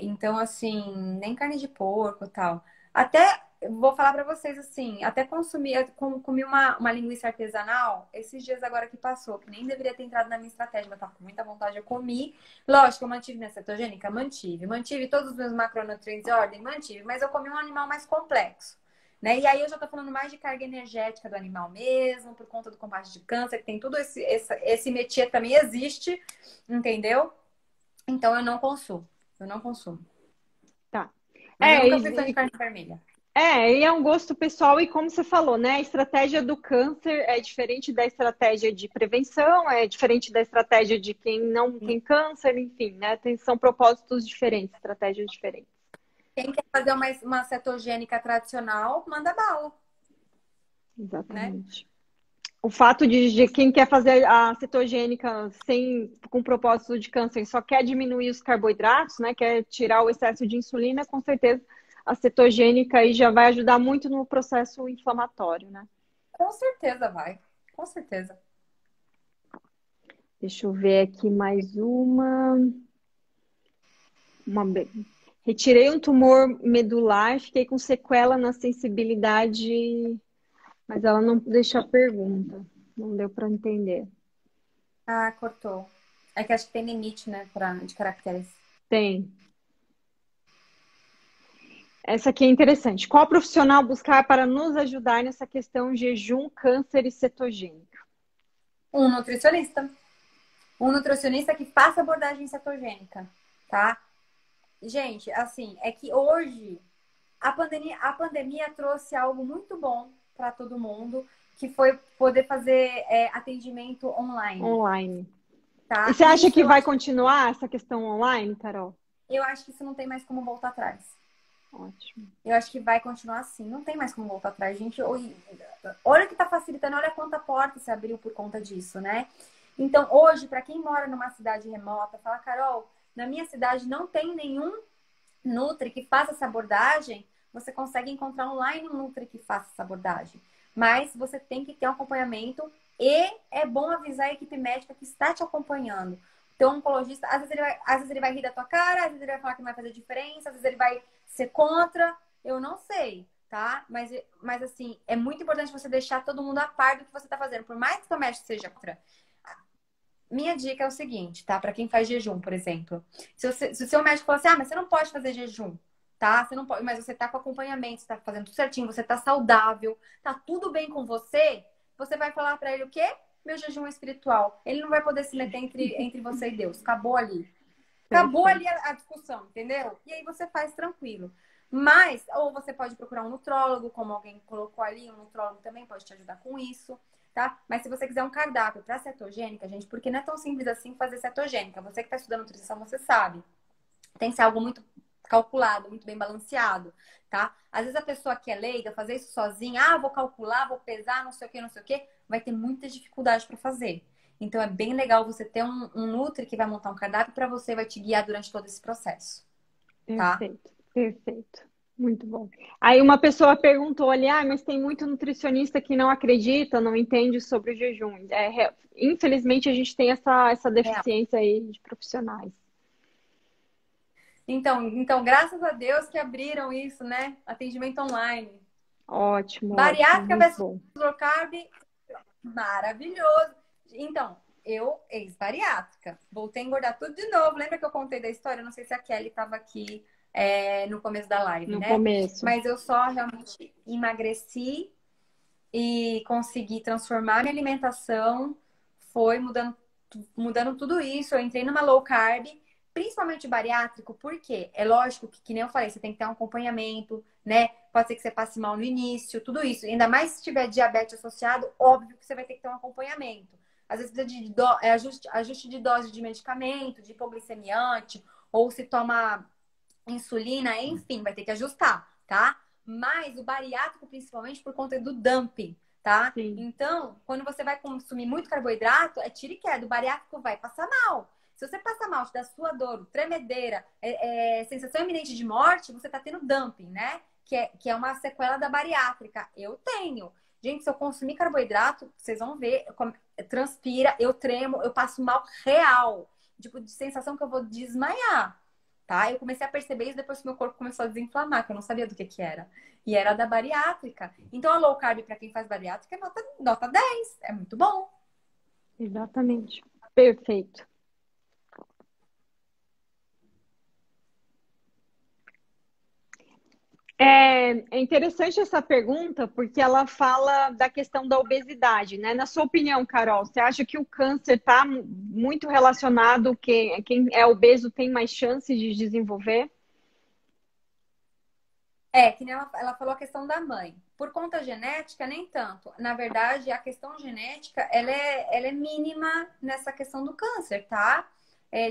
Então, assim, nem carne de porco e tal. Até, vou falar pra vocês assim, até comi uma linguiça artesanal esses dias agora que passou, que nem deveria ter entrado na minha estratégia, mas tava com muita vontade, eu comi. Lógico, eu mantive minha cetogênica? Mantive. Mantive todos os meus macronutrientes em ordem? Mantive. Mas eu comi um animal mais complexo. Né? E aí eu já tô falando mais de carga energética do animal mesmo, por conta do combate de câncer, que tem tudo esse métier também existe, entendeu? Então eu não consumo. Eu não consumo. tá. Mas eu É, nunca fui fã de carne vermelha. e é um gosto pessoal, e como você falou, né? A estratégia do câncer é diferente da estratégia de prevenção, é diferente da estratégia de quem não tem câncer, enfim, né? São propósitos diferentes, estratégias diferentes. Quem quer fazer uma cetogênica tradicional, manda bala, né? Exatamente. O fato de quem quer fazer a cetogênica com propósito de câncer só quer diminuir os carboidratos, né? Quer tirar o excesso de insulina, com certeza a cetogênica aí já vai ajudar muito no processo inflamatório, né? Com certeza vai. Com certeza. Deixa eu ver aqui mais uma... Retirei um tumor medular, fiquei com sequela na sensibilidade, mas ela não deixou a pergunta. Não deu para entender. Ah, cortou. É que acho que tem limite, né, de caracteres. Tem. Essa aqui é interessante. Qual profissional buscar para nos ajudar nessa questão jejum, câncer e cetogênica? Um nutricionista. Um nutricionista que faça abordagem cetogênica, tá? Gente, assim, é que hoje a pandemia trouxe algo muito bom para todo mundo, que foi poder fazer atendimento online, Online. E tá? você E acha isso que vai continuar essa questão online, Carol? eu acho que isso não tem mais como voltar atrás. Ótimo. Eu acho que vai continuar assim, não tem mais como voltar atrás, gente. Olha o que tá facilitando, olha quanta porta se abriu por conta disso, né? Então, hoje, para quem mora numa cidade remota, fala, Carol, na minha cidade não tem nenhum Nutri que faça essa abordagem, você consegue encontrar online um Nutri que faça essa abordagem. Mas você tem que ter um acompanhamento e é bom avisar a equipe médica que está te acompanhando. Então, oncologista, às vezes ele vai rir da tua cara, às vezes ele vai falar que não vai fazer diferença, às vezes ele vai ser contra, eu não sei, tá? Mas assim, é muito importante você deixar todo mundo a par do que você está fazendo, por mais que o seu médico seja contra. Minha dica é o seguinte, tá? Para quem faz jejum, por exemplo. Se o seu médico falar assim, mas você não pode fazer jejum, tá? Você não pode, mas você tá com acompanhamento, você tá fazendo tudo certinho, você tá saudável, tá tudo bem com você, você vai falar para ele o quê? Meu jejum é espiritual. Ele não vai poder se meter entre você e Deus. Acabou ali. Acabou Perfeito. ali a discussão, entendeu? E aí você faz tranquilo. Mas, ou você pode procurar um nutrólogo, como alguém colocou ali, um nutrólogo também pode te ajudar com isso, tá? Mas se você quiser um cardápio para cetogênica, gente, porque não é tão simples assim fazer cetogênica. Você que está estudando nutrição, você sabe. Tem que ser algo muito calculado, muito bem balanceado, tá? Às vezes a pessoa que é leiga, fazer isso sozinha, vou calcular, vou pesar, não sei o que, vai ter muita dificuldade para fazer. Então é bem legal você ter um Nutri que vai montar um cardápio para você, vai te guiar durante todo esse processo, tá? Perfeito, perfeito. Muito bom. Aí uma pessoa perguntou ali, mas tem muito nutricionista que não acredita, não entende sobre o jejum. Infelizmente, a gente tem essa É. deficiência aí de profissionais. Então, graças a Deus que abriram isso, né? Atendimento online. Ótimo, ótimo, Bariátrica muito versus bom. low carb, maravilhoso. Então, eu, ex-bariátrica, voltei a engordar tudo de novo. Lembra que eu contei da história? Não sei se a Kelly estava aqui no começo da live, No né? começo. Mas eu só realmente emagreci e consegui transformar minha alimentação. Foi mudando tudo isso. Eu entrei numa low carb, principalmente bariátrico, porque é lógico que nem eu falei, você tem que ter um acompanhamento, né? Pode ser que você passe mal no início, tudo isso. Ainda mais se tiver diabetes associado, óbvio que você vai ter que ter um acompanhamento. Às vezes precisa de ajuste de dose de medicamento, de hipoglicemiante, ou se toma insulina, enfim, vai ter que ajustar, tá? Mas o bariátrico, principalmente por conta do dumping, tá? Sim. Então, quando você vai consumir muito carboidrato, é tiro e queda. O bariátrico vai passar mal. Se você passa mal, te dá sua dor, tremedeira, sensação iminente de morte, você tá tendo dumping, né? Que é uma sequela da bariátrica. Eu tenho. Gente, se eu consumir carboidrato, vocês vão ver, transpira, eu tremo, eu passo mal real. Tipo, de sensação que eu vou desmaiar. Tá? Eu comecei a perceber isso depois que meu corpo começou a desinflamar, que eu não sabia do que era. E era da bariátrica. Então, a low carb, para quem faz bariátrica, é nota 10. É muito bom. Exatamente. Perfeito. É interessante essa pergunta, porque ela fala da questão da obesidade, né? Na sua opinião, Carol, você acha que o câncer está muito relacionado, que quem é obeso tem mais chances de desenvolver? Que nem ela falou a questão da mãe. Por conta genética, nem tanto. Na verdade, a questão genética, ela é mínima nessa questão do câncer, tá?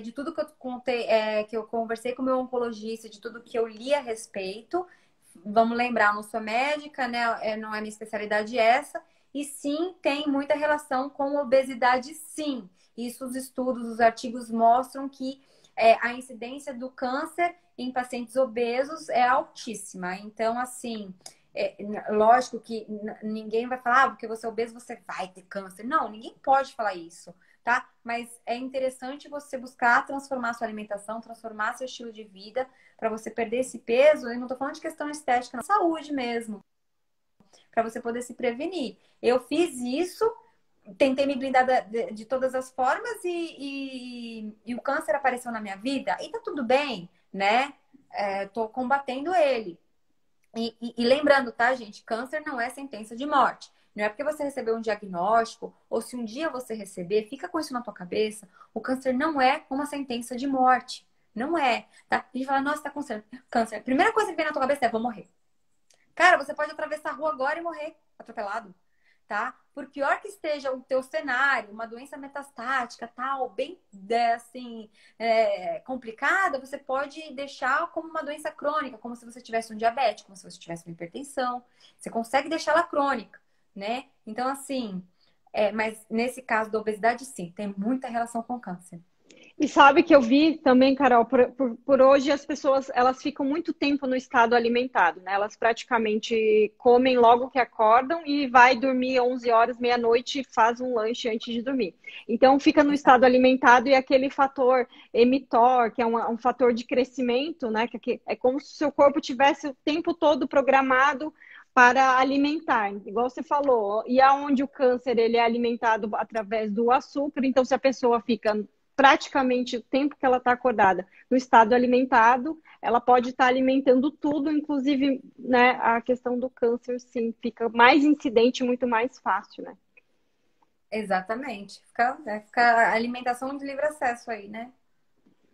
De tudo que eu contei, que eu conversei com o meu oncologista, de tudo que eu li a respeito, vamos lembrar, eu não sou médica, né? Não é minha especialidade essa. E sim, tem muita relação com obesidade, sim. Isso os estudos, os artigos mostram que a incidência do câncer em pacientes obesos é altíssima. Então, assim, lógico que ninguém vai falar, porque você é obeso, você vai ter câncer. Não, ninguém pode falar isso, tá? Mas é interessante você buscar transformar sua alimentação, transformar seu estilo de vida para você perder esse peso. E não tô falando de questão estética, não, saúde mesmo, para você poder se prevenir. Eu fiz isso, tentei me blindar de todas as formas e o câncer apareceu na minha vida e tá tudo bem, né? Tô combatendo ele. E lembrando, tá, gente? Câncer não é sentença de morte. Não é porque você recebeu um diagnóstico, ou se um dia você receber, fica com isso na tua cabeça. O câncer não é uma sentença de morte. Não é, tá? A gente fala, nossa, tá com câncer. A primeira coisa que vem na tua cabeça é, vou morrer. Cara, você pode atravessar a rua agora e morrer atropelado, tá? Por pior que esteja o teu cenário, uma doença metastática, tal, bem, assim, complicada, você pode deixar como uma doença crônica, como se você tivesse um diabetes, como se você tivesse uma hipertensão. Você consegue deixá-la crônica, né? Então, assim, mas nesse caso da obesidade, sim, tem muita relação com o câncer. E sabe que eu vi também, Carol, por hoje as pessoas elas ficam muito tempo no estado alimentado, né? Elas praticamente comem logo que acordam e vai dormir 11 horas, meia-noite e faz um lanche antes de dormir. Então fica no estado alimentado e aquele fator mTOR, que é um fator de crescimento, né? Que é como se o seu corpo tivesse o tempo todo programado para alimentar, igual você falou. E aonde o câncer ele é alimentado através do açúcar, então se a pessoa fica praticamente o tempo que ela está acordada no estado alimentado, ela pode estar alimentando tudo, inclusive, né, a questão do câncer, sim, fica mais incidente, muito mais fácil, né? Exatamente. Fica alimentação de livre acesso aí, né?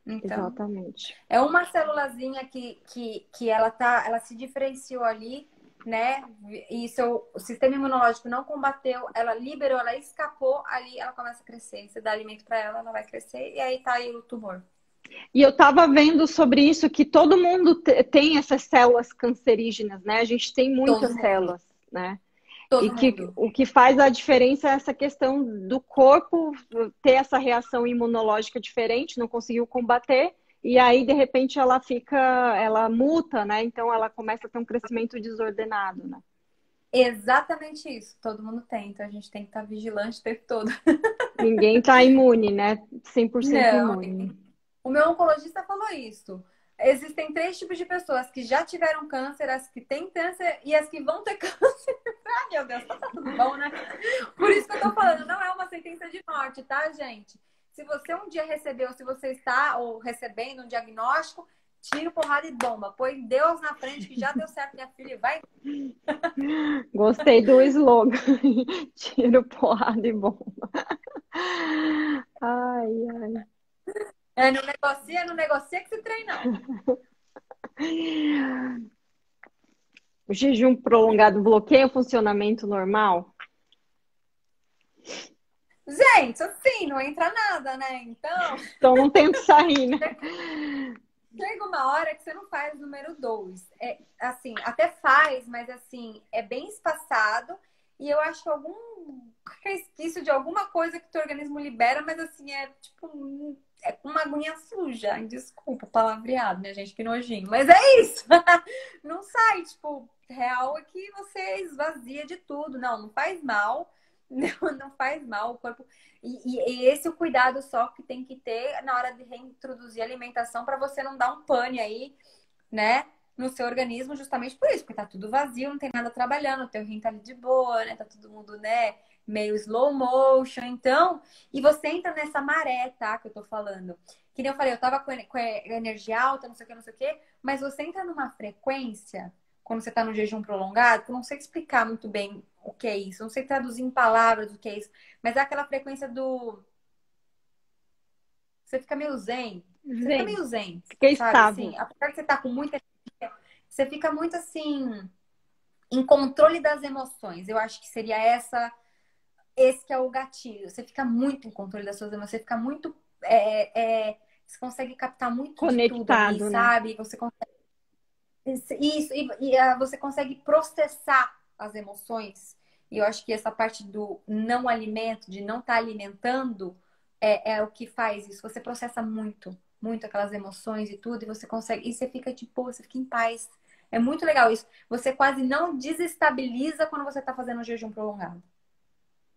Então, Exatamente. é uma célulazinha que ela se diferenciou ali, né? E o sistema imunológico não combateu, ela liberou, ela escapou, ali ela começa a crescer. Você dá alimento para ela, ela vai crescer e aí tá aí o tumor. E eu estava vendo sobre isso que todo mundo tem essas células cancerígenas, né? A gente tem Todo muitas mundo. células, né? E Todo que mundo. o que faz a diferença é essa questão do corpo ter essa reação imunológica diferente, não conseguiu combater, e aí, de repente, ela muta, né? Então ela começa a ter um crescimento desordenado, né? Exatamente isso. Todo mundo tem. Então a gente tem que estar vigilante o tempo todo. Ninguém está imune, né? 100% Não, imune. o meu oncologista falou isso. Existem três tipos de pessoas que já tiveram câncer, as que têm câncer e as que vão ter câncer. Ai, meu Deus, tá tudo bom, né? Por isso que eu tô falando, não é uma sentença de morte, tá, gente? Se você um dia recebeu, se você está ou recebendo um diagnóstico, tiro, porrada e bomba. Põe Deus na frente que já deu certo, minha filha, e vai. Gostei do slogan. Tiro, porrada e bomba. Ai, ai. Não negocia que se trem, não. O jejum prolongado bloqueia o funcionamento normal? Gente, assim, não entra nada, né? Então, Então não tem o que sair, né? chega uma hora que você não faz número 2. É, assim, até faz, mas assim, é bem espaçado. E eu acho que algum resquício de alguma coisa que o teu organismo libera, mas assim, é tipo é uma aguinha suja. Ai, desculpa o palavreado, né, gente? Que nojinho. Mas é isso. Não sai, tipo, real é que você esvazia de tudo. Não, não faz mal. Não faz mal o corpo. E esse é o cuidado só que tem que ter na hora de reintroduzir a alimentação para você não dar um pane aí, né? No seu organismo, justamente por isso, porque tá tudo vazio, não tem nada trabalhando, o teu rim tá ali de boa, né? Tá todo mundo, né? Meio slow motion, então. E você entra nessa maré, tá? Que eu tô falando. Que nem eu falei, eu tava com a energia alta, não sei o que, não sei o que, mas você entra numa frequência, quando você tá no jejum prolongado, que eu não sei explicar muito bem o que é isso, não sei traduzir em palavras o que é isso, mas é aquela frequência do. Você fica meio zen. Você fica Zen. meio zen, Fica sabe? Assim, estável. apesar de você estar com muita energia, você fica muito assim, em controle das emoções. Eu acho que seria esse que é o gatilho. Você fica muito em controle das suas emoções, você fica muito. Você consegue captar muito de tudo ali, Conectado, né? sabe? Você consegue. Isso, você consegue processar as emoções. E eu acho que essa parte do não alimento, de não estar alimentando, é o que faz isso. Você processa muito, muito aquelas emoções e tudo, e você consegue. E você fica tipo, você fica em paz. É muito legal isso. Você quase não desestabiliza quando você está fazendo um jejum prolongado.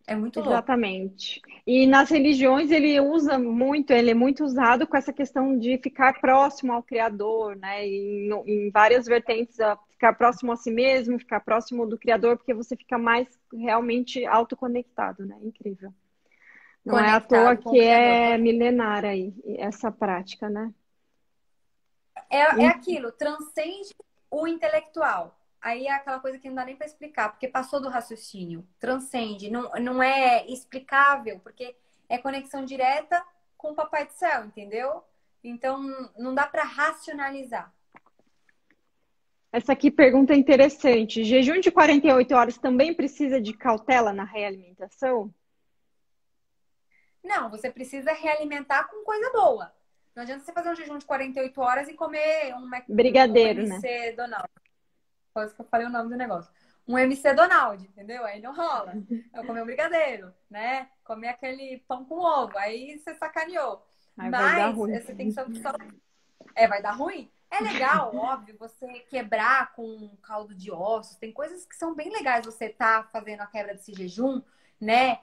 É muito louco. Exatamente. E nas religiões ele é muito usado com essa questão de ficar próximo ao Criador, né? E em várias vertentes, ficar próximo a si mesmo, ficar próximo do Criador, porque você fica mais realmente autoconectado, né? Incrível. Não é à toa Conectado com que o Criador. é milenar aí, essa prática, né? É aquilo, transcende o intelectual. Aí é aquela coisa que não dá nem para explicar, porque passou do raciocínio. Transcende, não é explicável, porque é conexão direta com o Papai do Céu, entendeu? Então não dá para racionalizar. Essa aqui pergunta é interessante. Jejum de 48 horas também precisa de cautela na realimentação? Não, você precisa realimentar com coisa boa. Não adianta você fazer um jejum de 48 horas e comer um Brigadeiro, né? MC Donald. Quase que eu falei o nome do negócio. Um MC Donald, entendeu? Aí não rola. Eu comi um brigadeiro, né? Comi aquele pão com ovo. Aí você sacaneou. Aí vai dar Mas ruim. você tem que só. Vai dar ruim? É legal, óbvio, você quebrar com um caldo de ossos. Tem coisas que são bem legais você tá fazendo a quebra desse jejum, né?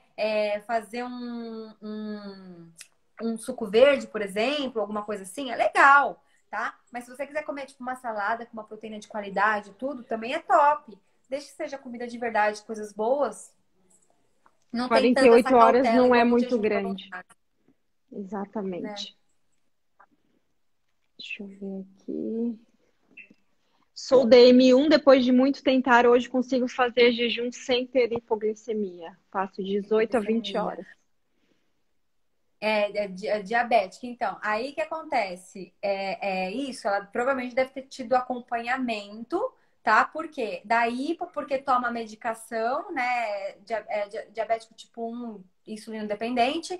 Fazer um suco verde, por exemplo, alguma coisa assim, é legal, tá? Mas se você quiser comer tipo uma salada com uma proteína de qualidade, tudo, também é top. Desde que seja comida de verdade, coisas boas, não tem tanta essa 48 horas cautela não é igual no muito jejum grande. prolongado, né? Exatamente. Deixa eu ver aqui. Sou DM1, depois de muito tentar, hoje consigo fazer jejum sem ter hipoglicemia. Faço 18 a 20 Hipoglicemia. horas. É diabética. Então, aí que acontece? Isso, ela provavelmente deve ter tido acompanhamento, tá? Por quê? Daí, porque toma medicação, né? Diabético tipo 1, insulino dependente.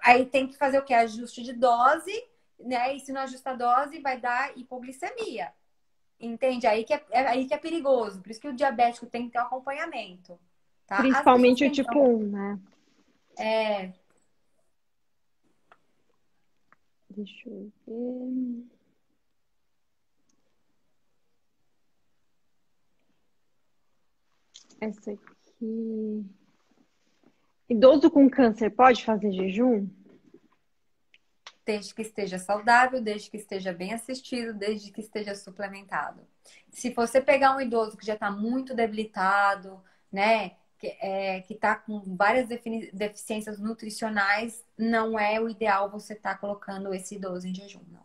Aí tem que fazer o quê? Ajuste de dose, né? E se não ajusta a dose, vai dar hipoglicemia. Entende? Aí que é perigoso. Por isso que o diabético tem que ter um acompanhamento. tá? As pessoas Principalmente o tipo tentam. 1, né? É, Deixa eu ver. Essa aqui. Idoso com câncer pode fazer jejum? desde que esteja saudável, desde que esteja bem assistido, desde que esteja suplementado. Se você pegar um idoso que já está muito debilitado, né, que está com várias deficiências nutricionais, não é o ideal você estar colocando esse idoso em jejum, não.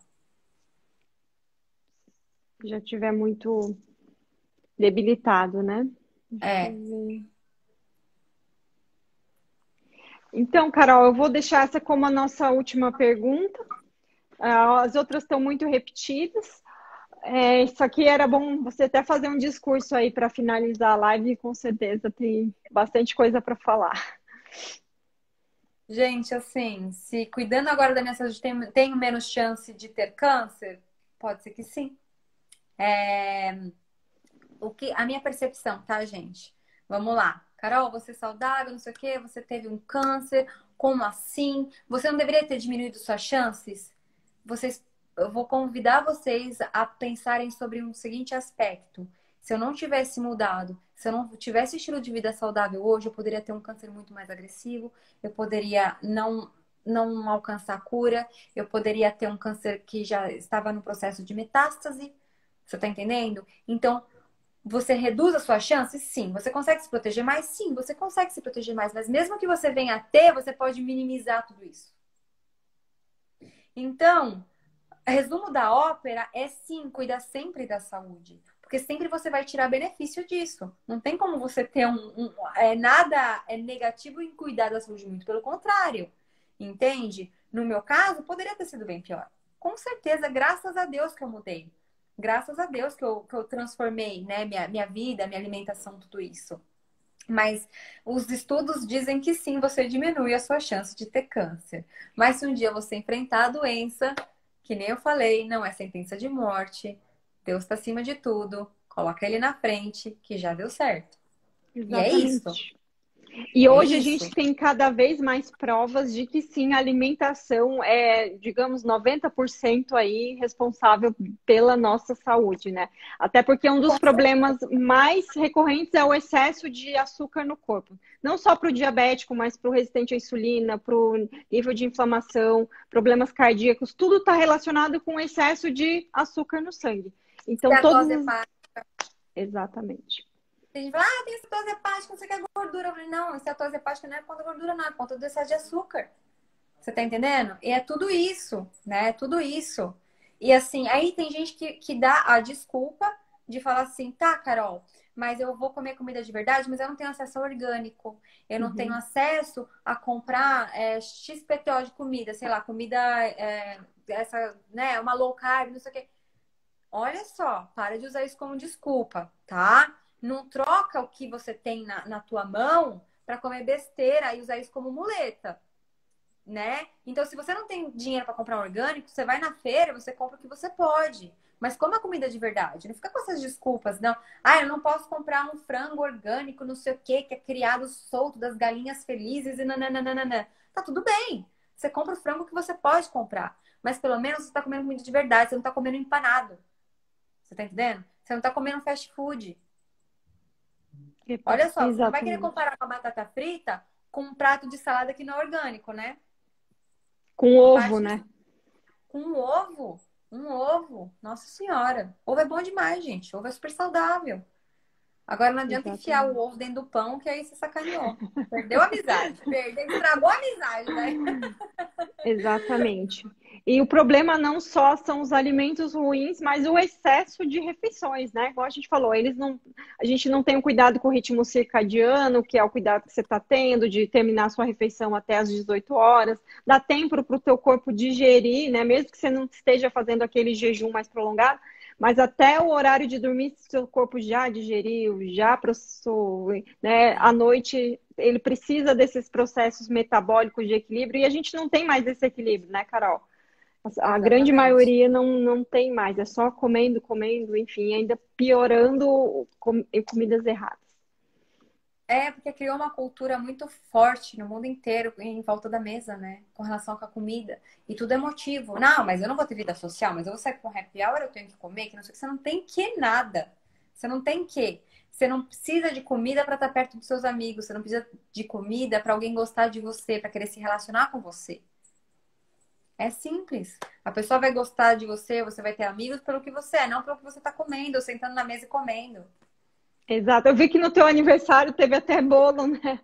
Já tiver muito debilitado, né? Deixa É, eu ver. Então, Carol, eu vou deixar essa como a nossa última pergunta. As outras estão muito repetidas. Isso aqui era bom você até fazer um discurso aí para finalizar a live, com certeza tem bastante coisa para falar. gente, assim, se cuidando agora da minha saúde, tenho menos chance de ter câncer? Pode ser que sim. A minha percepção, tá, gente? Vamos lá. Carol, você é saudável, não sei o quê, você teve um câncer, como assim? Você não deveria ter diminuído suas chances? Eu vou convidar vocês a pensarem sobre um seguinte aspecto. Se eu não tivesse mudado, se eu não tivesse estilo de vida saudável hoje, eu poderia ter um câncer muito mais agressivo, eu poderia não alcançar a cura, eu poderia ter um câncer que já estava no processo de metástase. Você tá entendendo? Então, você reduz as suas chances? Sim. Você consegue se proteger mais? Sim, você consegue se proteger mais. Mas mesmo que você venha a ter, você pode minimizar tudo isso. Então, resumo da ópera é sim, cuidar sempre da saúde. Porque sempre você vai tirar benefício disso. Não tem como você ter nada negativo em cuidar da saúde, muito pelo contrário. Entende? No meu caso, poderia ter sido bem pior. Com certeza, graças a Deus que eu mudei. Graças a Deus que eu transformei, né, minha vida, minha alimentação, tudo isso. Mas os estudos dizem que sim, você diminui a sua chance de ter câncer. Mas se um dia você enfrentar a doença, que nem eu falei, não é sentença de morte, Deus está acima de tudo, coloca ele na frente, que já deu certo. E é isso. Exatamente. E É hoje a isso. gente tem cada vez mais provas de que sim, a alimentação é, digamos, 90% aí responsável pela nossa saúde, né? Até porque um dos Com problemas mais recorrentes é o excesso de açúcar no corpo. Não só para o diabético, mas para o resistente à insulina, para o nível de inflamação, problemas cardíacos, tudo está relacionado com o excesso de açúcar no sangue. Então, todos Steatose os... hepática. Exatamente. Tem gente que fala, tem cetose hepática, não sei o que é gordura. Eu falei, não, cetose hepática não é conta da gordura, não, é conta do excesso de açúcar. Você tá entendendo? E é tudo isso, né? É tudo isso. E assim, aí tem gente que dá a desculpa de falar assim, tá, Carol, mas eu vou comer comida de verdade, mas eu não tenho acesso ao orgânico. Eu não tenho Uhum. acesso a comprar XPTO de comida, sei lá, comida, essa, né, uma low carb, não sei o quê. Olha só, para de usar isso como desculpa, tá? Não troca o que você tem na tua mão para comer besteira e usar isso como muleta, né? Então, se você não tem dinheiro para comprar um orgânico, você vai na feira, você compra o que você pode. Mas coma comida de verdade. Não fica com essas desculpas, não. Ah, eu não posso comprar um frango orgânico, não sei o quê, que é criado solto das galinhas felizes e nananana. Tá tudo bem. Você compra o frango que você pode comprar. Mas pelo menos você está comendo comida de verdade, você não está comendo empanado. Você tá entendendo? Você não tá comendo fast food. Olha só, você não vai querer Exatamente. comparar uma batata frita com um prato de salada que não é orgânico, né? Com A ovo, parte de... né? Com um ovo. Um ovo. Nossa Senhora. Ovo é bom demais, gente. Ovo é super saudável. Agora não adianta enfiar o Exatamente. ovo dentro do pão, que aí você sacaneou. Perdeu a amizade. Perdeu, estragou a amizade, né? Exatamente. E o problema não só são os alimentos ruins, mas o excesso de refeições, né? Igual a gente falou, a gente não tem o cuidado com o ritmo circadiano, que é o cuidado que você está tendo de terminar a sua refeição até às 18 horas. Dá tempo para o teu corpo digerir, né? Mesmo que você não esteja fazendo aquele jejum mais prolongado, mas até o horário de dormir, seu corpo já digeriu, já processou, né? À noite ele precisa desses processos metabólicos de equilíbrio e a gente não tem mais esse equilíbrio, né, Carol? A grande Exatamente. maioria não tem mais, é só comendo, comendo, enfim, ainda piorando em comidas erradas. É, porque criou uma cultura muito forte no mundo inteiro em volta da mesa, né? Com relação com a comida. E tudo é motivo. Não, mas eu não vou ter vida social, mas eu vou sair com happy hour, eu tenho que comer, que não sei o que. Você não tem que nada. Você não tem que. Você não precisa de comida para estar perto dos seus amigos. Você não precisa de comida para alguém gostar de você, para querer se relacionar com você. É simples. A pessoa vai gostar de você, você vai ter amigos pelo que você é, não pelo que você está comendo, ou sentando na mesa e comendo. Exato. Eu vi que no teu aniversário teve até bolo, né?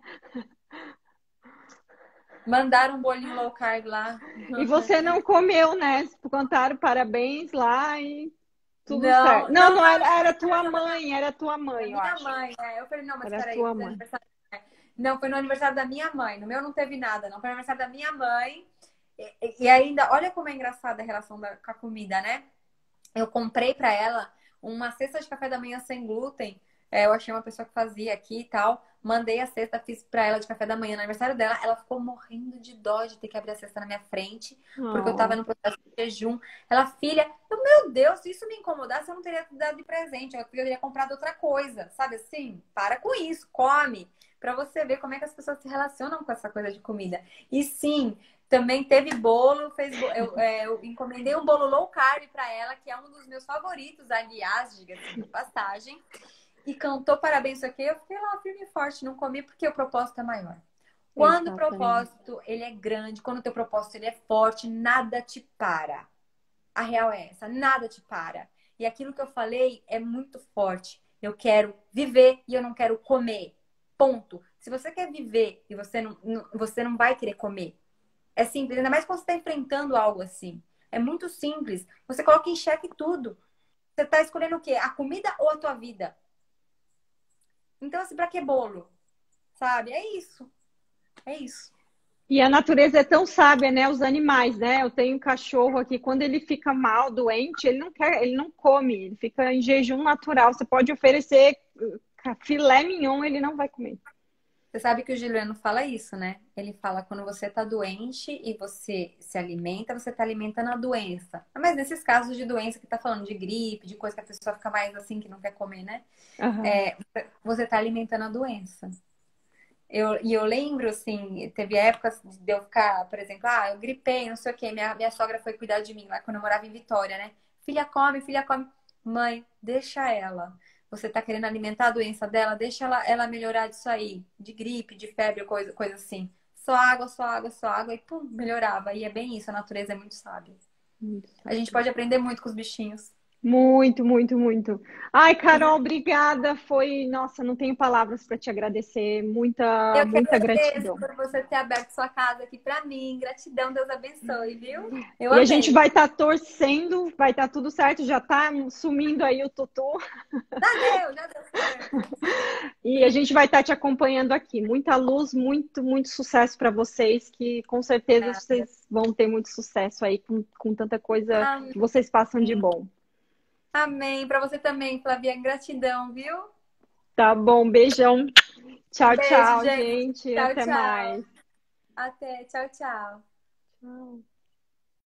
Mandaram um bolinho low carb lá. E você não comeu, né? Contaram parabéns lá e tudo certo. Não, Não, não, não não, era, era tua da mãe, eu minha acho. mãe. É. Eu falei, não, mas Era peraí, tua foi mãe. aniversário. Não, foi no aniversário da minha mãe. No meu não teve nada, não. Foi no aniversário da minha mãe. E ainda, olha como é engraçada a relação com a comida, né? Eu comprei pra ela uma cesta de café da manhã sem glúten. É, eu achei uma pessoa que fazia aqui e tal. Mandei a cesta, fiz pra ela de café da manhã no aniversário dela. Ela ficou morrendo de dó de ter que abrir a cesta na minha frente, porque eu tava Oh, no processo de jejum. Ela, filha, meu Deus, se isso me incomodasse, eu não teria dado de presente. Eu teria comprado outra coisa, sabe assim? Para com isso, come. Pra você ver como é que as pessoas se relacionam com essa coisa de comida. E sim, também teve bolo, eu encomendei um bolo low carb para ela, que é um dos meus favoritos, aliás, diga-se de passagem. E cantou parabéns isso aqui, eu fiquei lá firme e forte, não comi porque o propósito é maior. Quando o exatamente. propósito ele é grande, quando o teu propósito ele é forte, nada te para. A real é essa, nada te para. E aquilo que eu falei é muito forte. Eu quero viver e eu não quero comer. Ponto. Se você quer viver e você não vai querer comer. É simples, ainda mais quando você está enfrentando algo assim. É muito simples. Você coloca em xeque tudo. Você está escolhendo o quê? A comida ou a tua vida? Então, assim, pra que bolo? Sabe? É isso. É isso. E a natureza é tão sábia, né? Os animais, né? Eu tenho um cachorro aqui, quando ele fica mal, doente, ele não quer, ele não come, ele fica em jejum natural. Você pode oferecer filé mignon, ele não vai comer. Você sabe que o Juliano fala isso, né? Ele fala quando você tá doente e você se alimenta, você tá alimentando a doença. Mas nesses casos de doença que tá falando de gripe, de coisa que a pessoa fica mais assim, que não quer comer, né? Aham. É, você tá alimentando a doença. E eu lembro, assim, teve épocas de eu ficar, por exemplo, eu gripei, não sei o quê. Minha sogra foi cuidar de mim lá quando eu morava em Vitória, né? Filha, come, filha, come. Mãe, deixa ela. Você tá querendo alimentar a doença dela? Deixa ela melhorar disso aí. De gripe, de febre, coisa assim. Só água, só água, só água. E pum, melhorava. E é bem isso, a natureza é muito sábia. Muito A gente sábio. pode aprender muito com os bichinhos. Muito, muito, muito. Ai, Carol, obrigada. Foi, nossa, não tenho palavras para te agradecer. Muita, Eu que muita agradeço gratidão. por você ter aberto sua casa aqui pra mim. Gratidão, Deus abençoe, viu? Eu E a gente amei. vai estar torcendo, vai estar tudo certo. Já está sumindo aí o Tutu. Já deu certo. E a gente vai estar te acompanhando aqui. Muita luz, muito, muito sucesso para vocês, que com certeza Obrigada. vocês vão ter muito sucesso aí com tanta coisa Amém. que vocês passam de bom. Amém. Para você também, Flavia. Gratidão, viu? Tá bom, beijão. Um Tchau, beijo, tchau, gente. gente. Tchau, Até tchau. mais. Até. Tchau, tchau. Tchau.